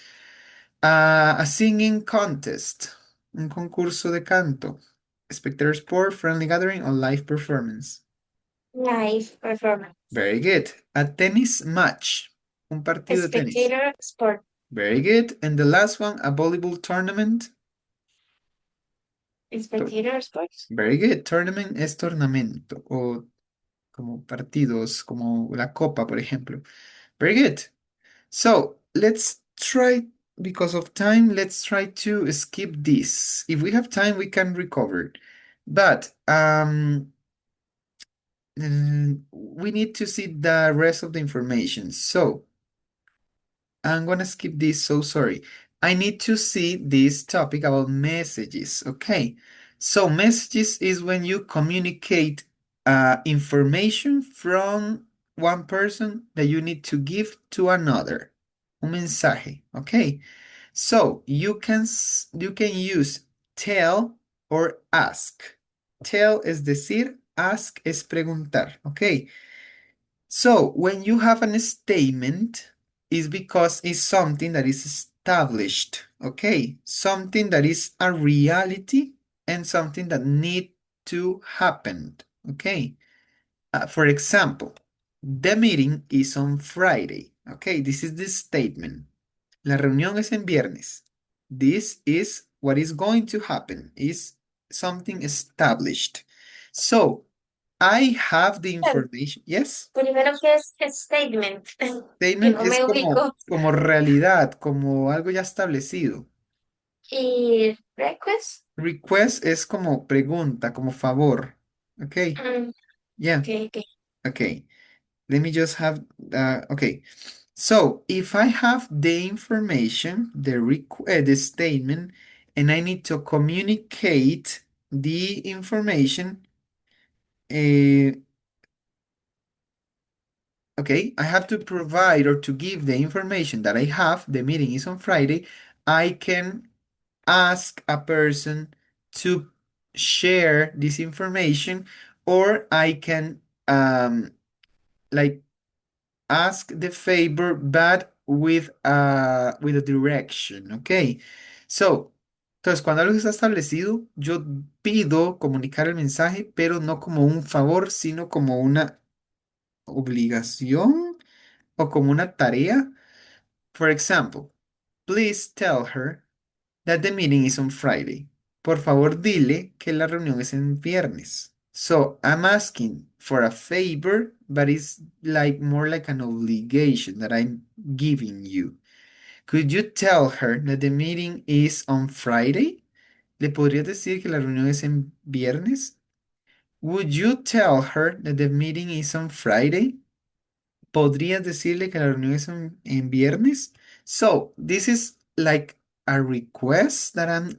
A singing contest, un concurso de canto, spectator sport, friendly gathering, or live performance. Live performance. Very good. A tennis match, un partido de tenis. Spectator sport. Very good. And the last one, a volleyball tournament. Spectator sports. Very good. Tournament es tornamento o como partidos, como la copa, por ejemplo. Very good. So let's try, because of time, let's try to skip this. If we have time, we can recover. But we need to see the rest of the information. So I'm gonna skip this, so sorry. I need to see this topic about messages, okay? So messages is when you communicate information from one person that you need to give to another. Un mensaje, okay? So you can use tell or ask. Tell es decir, ask es preguntar, okay? So when you have a statement, is because it's something that is established, okay? Something that is a reality and something that need to happen, okay? For example, the meeting is on Friday, okay? This is the statement. La reunión es en viernes. This is what is going to happen, is something established. So, I have the information. Yes. Primero que es statement. Que Statement no es me ubico. como realidad, como algo ya establecido. Y request. Request es como pregunta, como favor. Okay. Yeah. Okay, okay. Okay. Let me just have, okay. So if I have the information, the statement, and I need to communicate the information, uh, okay, I have to provide or to give the information that I have, the meeting is on Friday, I can ask a person to share this information, or I can like ask the favor but with a direction, okay? So, entonces cuando algo está establecido, yo pido comunicar el mensaje, pero no como un favor, sino como una obligación o como una tarea. For example, please tell her that the meeting is on Friday. Por favor, dile que la reunión es en viernes. So I'm asking for a favor, but it's like more like an obligation that I'm giving you. Could you tell her that the meeting is on Friday? ¿Le podrías decir que la reunión es en viernes? Would you tell her that the meeting is on Friday? ¿Podrías decirle que la reunión es en viernes? So, this is like a request that I'm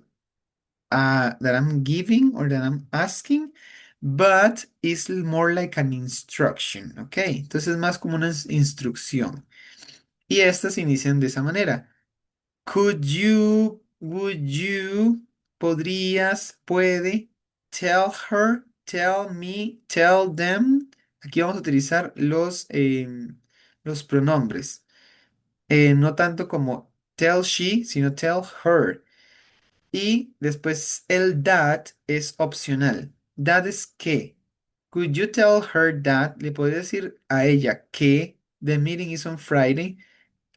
giving or that I'm asking, but it's more like an instruction, ¿ok? Entonces es más como una instrucción. Y estas se inician de esa manera. Could you, would you, podrías, puede, tell her, tell me, tell them. Aquí vamos a utilizar los pronombres. No tanto como tell she, sino tell her. Y después el that es opcional. That es que. Could you tell her that? Le podría decir a ella que the meeting is on Friday.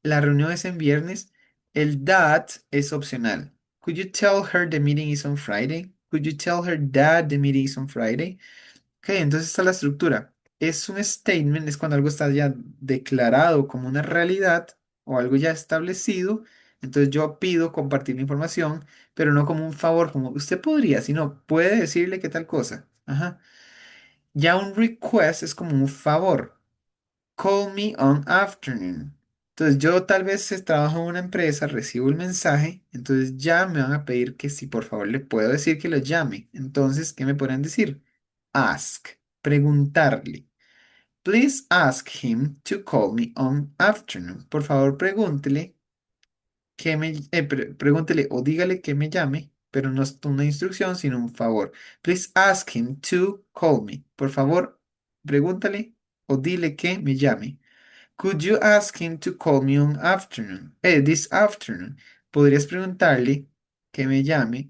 La reunión es en viernes. El that es opcional. Could you tell her the meeting is on Friday? Could you tell her that the meeting is on Friday? Ok, entonces está la estructura. Es un statement, es cuando algo está ya declarado como una realidad o algo ya establecido. Entonces yo pido compartir la información, pero no como un favor, como usted podría, sino puede decirle qué tal cosa. Ajá. Ya un request es como un favor. Call me on afternoon. Entonces yo tal vez trabajo en una empresa, recibo el mensaje, entonces ya me van a pedir que si por favor le puedo decir que lo llame. Entonces, ¿qué me podrían decir? Ask, preguntarle. Please ask him to call me on afternoon. Por favor, pregúntele pregúntele o dígale que me llame, pero no es una instrucción, sino un favor. Please ask him to call me. Por favor, pregúntale o dile que me llame. Could you ask him to call me on afternoon? This afternoon. Podrías preguntarle que me llame,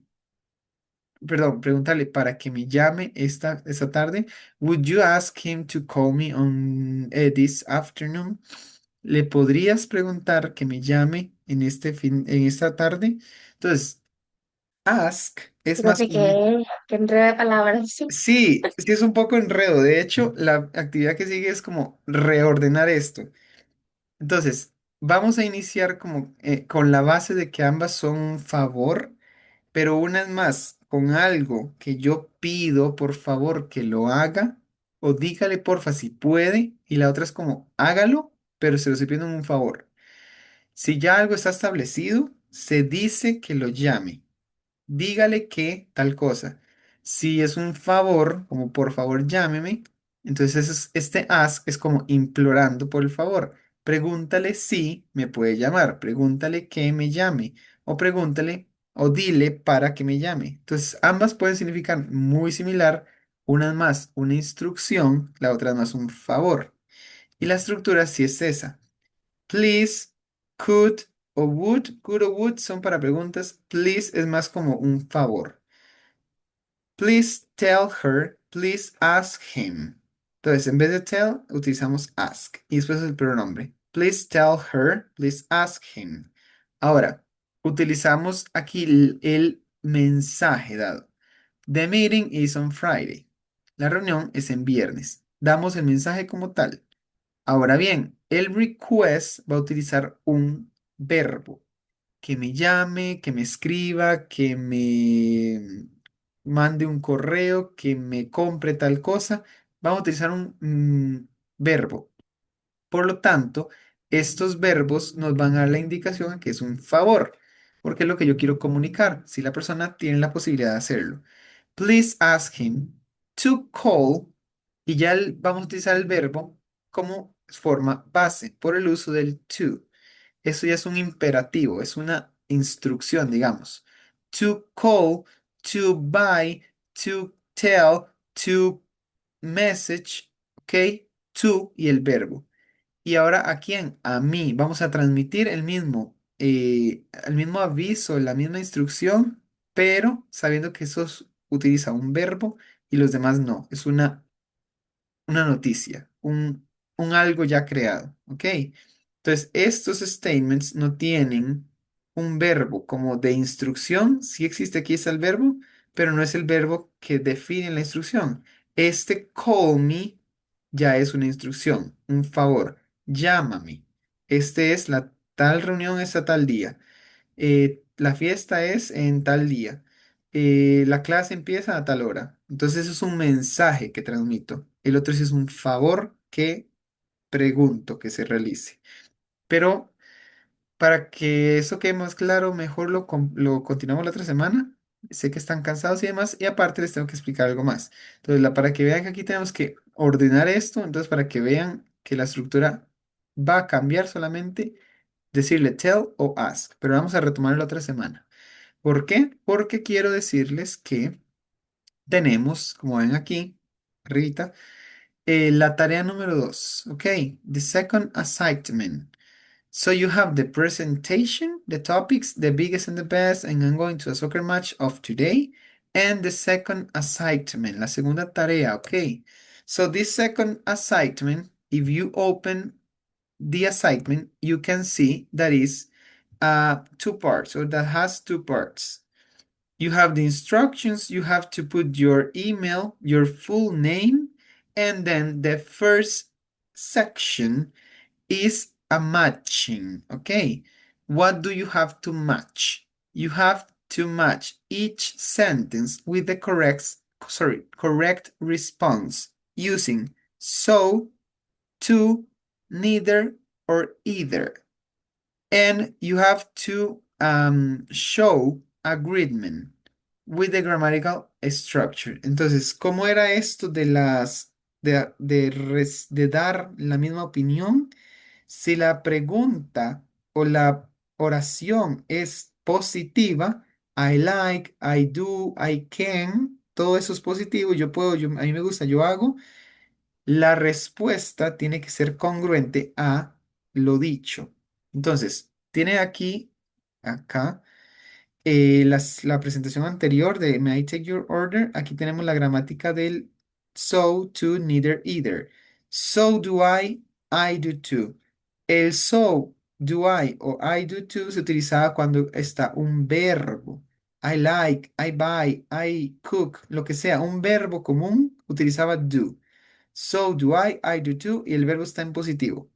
perdón, preguntarle para que me llame esta tarde. Would you ask him to call me on this afternoon? ¿Le podrías preguntar que me llame en esta tarde? Entonces, ask es más Fíjate como que enredo de palabras. sí, sí es un poco enredo. De hecho, la actividad que sigue es como reordenar esto. Entonces, vamos a iniciar como con la base de que ambas son un favor, pero una es más, con algo que yo pido, por favor, que lo haga, o dígale porfa si puede, y la otra es como hágalo, pero se lo estoy pidiendo en un favor. Si ya algo está establecido, se dice que lo llame. Dígale que tal cosa. Si es un favor, como por favor llámeme, entonces este ask es como implorando por el favor. Pregúntale si me puede llamar, pregúntale que me llame, o pregúntale o dile para que me llame. Entonces ambas pueden significar muy similar, una es más una instrucción, la otra es más un favor. Y la estructura sí es esa. Please, could o would, could o would son para preguntas. Please es más como un favor. Please tell her, please ask him. Entonces, en vez de tell, utilizamos ask. Y después el pronombre. Please tell her, please ask him. Ahora, utilizamos aquí el mensaje dado. The meeting is on Friday. La reunión es en viernes. Damos el mensaje como tal. Ahora bien, el request va a utilizar un verbo que me llame, que me escriba, que me mande un correo, que me compre tal cosa. Vamos a utilizar un verbo. Por lo tanto, estos verbos nos van a dar la indicación a que es un favor, porque es lo que yo quiero comunicar, si la persona tiene la posibilidad de hacerlo. Please ask him to call, y ya vamos a utilizar el verbo como forma base por el uso del to. Eso ya es un imperativo, es una instrucción, digamos. To call, to buy, to tell, to message, ¿ok? To y el verbo. Y ahora, ¿a quién? A mí. Vamos a transmitir el mismo aviso, la misma instrucción, pero sabiendo que eso utiliza un verbo y los demás no. Es una noticia, un algo ya creado, ¿ok? Entonces, estos statements no tienen un verbo como de instrucción. Sí existe aquí está el verbo, pero no es el verbo que define la instrucción. Este call me ya es una instrucción, un favor. Llámame. Este es la tal reunión es a tal día. La fiesta es en tal día. La clase empieza a tal hora. Entonces, eso es un mensaje que transmito. El otro sí es un favor que pregunto que se realice. Pero para que eso quede más claro, mejor lo continuamos la otra semana. Sé que están cansados y demás, y aparte les tengo que explicar algo más. Entonces, para que vean que aquí tenemos que ordenar esto, entonces para que vean que la estructura va a cambiar solamente decirle tell o ask, pero vamos a retomar la otra semana. ¿Por qué? Porque quiero decirles que tenemos, como ven aquí, arribita, la tarea número 2, ¿ok? The second assignment. So you have the presentation, the topics, the biggest and the best, and I'm going to a soccer match of today, and the second assignment, la segunda tarea, okay? So this second assignment, if you open the assignment, you can see that is two parts, or that has two parts. You have the instructions. You have to put your email, your full name, and then the first section is a matching. Okay. What do you have to match? You have to match each sentence with the correct response using so, to, neither, or either. And you have to show agreement with the grammatical structure. Entonces, ¿cómo era esto de de dar la misma opinión? Si la pregunta o la oración es positiva, I like, I do, I can, todo eso es positivo, yo puedo, a mí me gusta, yo hago, la respuesta tiene que ser congruente a lo dicho. Entonces, tiene aquí, acá, la presentación anterior de May I take your order. Aquí tenemos la gramática del so, to, neither, either. So do I do too. El so, do I o I do too se utilizaba cuando está un verbo. I like, I buy, I cook, lo que sea, un verbo común utilizaba do. So do I do too, y el verbo está en positivo.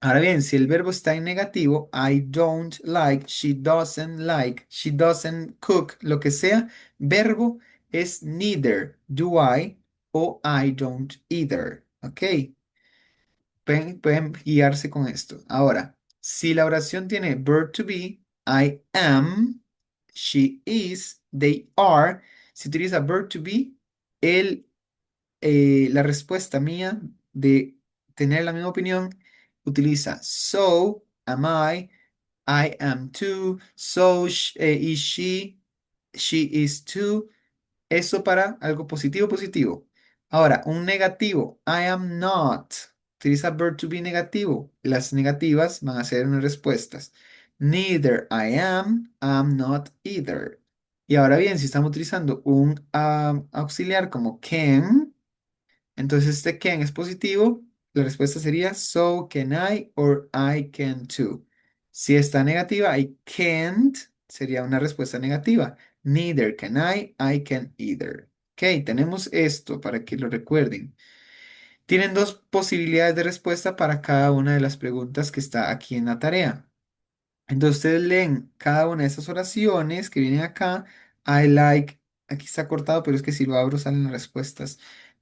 Ahora bien, si el verbo está en negativo, I don't like, she doesn't cook, lo que sea, verbo es neither do I o I don't either. ¿Ok? Pueden guiarse con esto. Ahora, si la oración tiene verb to be, I am, she is, they are, si utiliza verb to be, el la respuesta mía de tener la misma opinión utiliza so am I am too, so is she is too. Eso para algo positivo, positivo. Ahora, un negativo, I am not. Utiliza verb to be negativo. Las negativas van a ser unas respuestas. Neither I am, I'm not either. Y ahora bien, si estamos utilizando un auxiliar como can, entonces este can es positivo, la respuesta sería so can I or I can too. Si está negativa, I can't, sería una respuesta negativa. Neither can I can either. Ok, tenemos esto para que lo recuerden. Tienen dos posibilidades de respuesta para cada una de las preguntas que está aquí en la tarea. Entonces ustedes leen cada una de esas oraciones que vienen acá. I like, aquí está cortado, pero es que si lo abro salen las respuestas.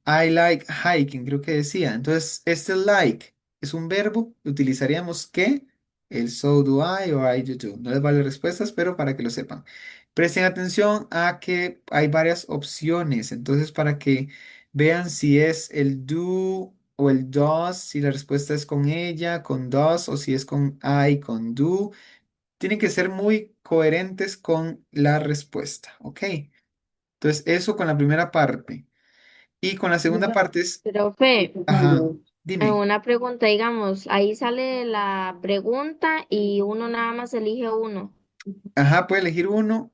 I like hiking, creo que decía. Entonces, este like es un verbo. Utilizaríamos que el so do I o I do too. No les vale respuestas, pero para que lo sepan. Presten atención a que hay varias opciones. Entonces, para que vean si es el do o el does, si la respuesta es con ella, con does, o si es con I, con do. Tienen que ser muy coherentes con la respuesta, ¿ok? Entonces, eso con la primera parte. Y con la segunda parte es, Profe, ajá, dime. una pregunta, digamos, ahí sale la pregunta y uno nada más elige uno. Ajá, puede elegir uno.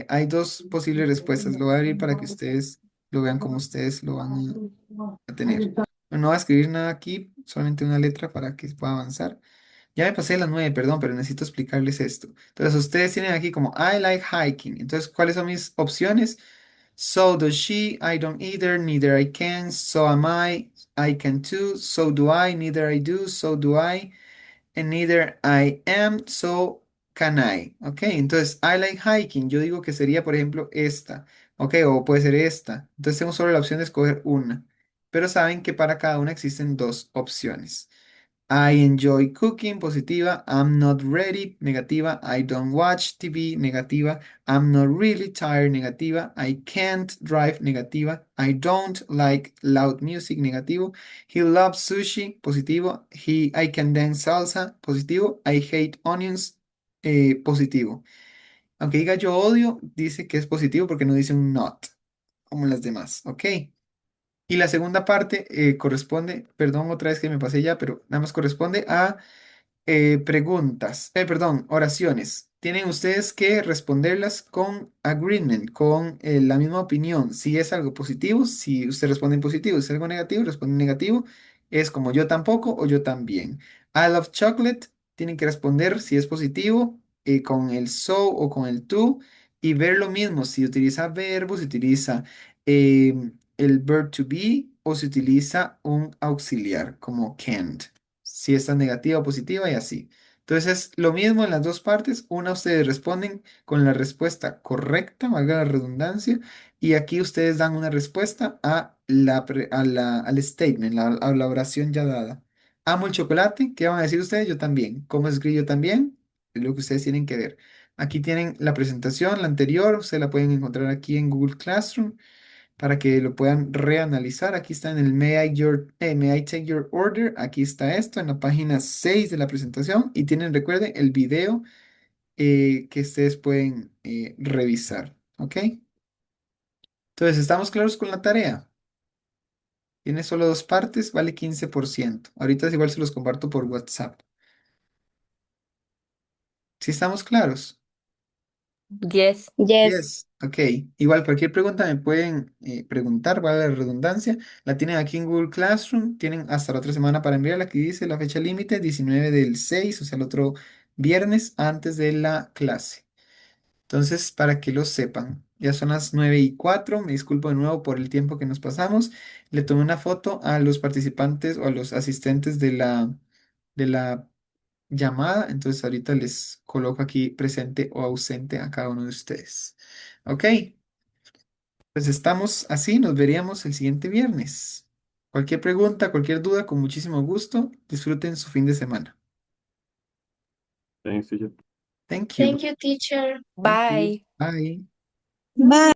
Hay dos posibles respuestas. Lo voy a abrir para que ustedes lo vean como ustedes lo van a tener. No voy a escribir nada aquí, solamente una letra para que pueda avanzar. Ya me pasé las 9, perdón, pero necesito explicarles esto. Entonces, ustedes tienen aquí como I like hiking. Entonces, ¿cuáles son mis opciones? So does she, I don't either, neither I can, so am I can too, so do I, neither I do, so do I, and neither I am, so can I. Ok, entonces, I like hiking. Yo digo que sería, por ejemplo, esta. Ok, o puede ser esta. Entonces, tengo solo la opción de escoger una. Pero saben que para cada una existen dos opciones. I enjoy cooking, positiva. I'm not ready, negativa. I don't watch TV, negativa. I'm not really tired, negativa. I can't drive, negativa. I don't like loud music, negativo. He loves sushi, positivo. I can dance salsa, positivo. I hate onions, positivo. Aunque diga yo odio, dice que es positivo porque no dice un not, como las demás, ¿ok? Y la segunda parte corresponde, perdón otra vez que me pasé ya, pero nada más corresponde a perdón, oraciones. Tienen ustedes que responderlas con agreement, con la misma opinión. Si es algo positivo, si usted responde en positivo, si es algo negativo, responde en negativo. Es como yo tampoco o yo también. I love chocolate. Tienen que responder si es positivo con el so o con el to. y ver lo mismo, si utiliza verbo, si utiliza el verb to be o si utiliza un auxiliar como can't, si está negativa o positiva y así. Entonces es lo mismo en las dos partes, una ustedes responden con la respuesta correcta, valga la redundancia, y aquí ustedes dan una respuesta a al statement, a la oración ya dada. Amo el chocolate, ¿qué van a decir ustedes? Yo también. ¿Cómo escribo yo también? Es lo que ustedes tienen que ver. Aquí tienen la presentación, la anterior, ustedes la pueden encontrar aquí en Google Classroom para que lo puedan reanalizar. Aquí está en el May I take your order. Aquí está esto en la página 6 de la presentación y tienen, recuerden, el video que ustedes pueden revisar. ¿Ok? Entonces, ¿estamos claros con la tarea? Tiene solo dos partes, vale 15%. Ahorita igual se los comparto por WhatsApp. ¿Sí estamos claros? Yes. Yes. Yes, ok. Igual cualquier pregunta me pueden preguntar, vale la redundancia. La tienen aquí en Google Classroom. Tienen hasta la otra semana para enviarla. Aquí dice la fecha límite, 19 del 6, o sea, el otro viernes antes de la clase. Entonces, para que lo sepan, ya son las 9:04. Me disculpo de nuevo por el tiempo que nos pasamos. Le tomé una foto a los participantes o a los asistentes de la llamada. Entonces, ahorita les coloco aquí presente o ausente a cada uno de ustedes. Ok, pues estamos así. Nos veríamos el siguiente viernes. Cualquier pregunta, cualquier duda, con muchísimo gusto. Disfruten su fin de semana. Thanks, teacher. Thank you. Thank you, teacher. Thank you. Bye. Bye. Bye.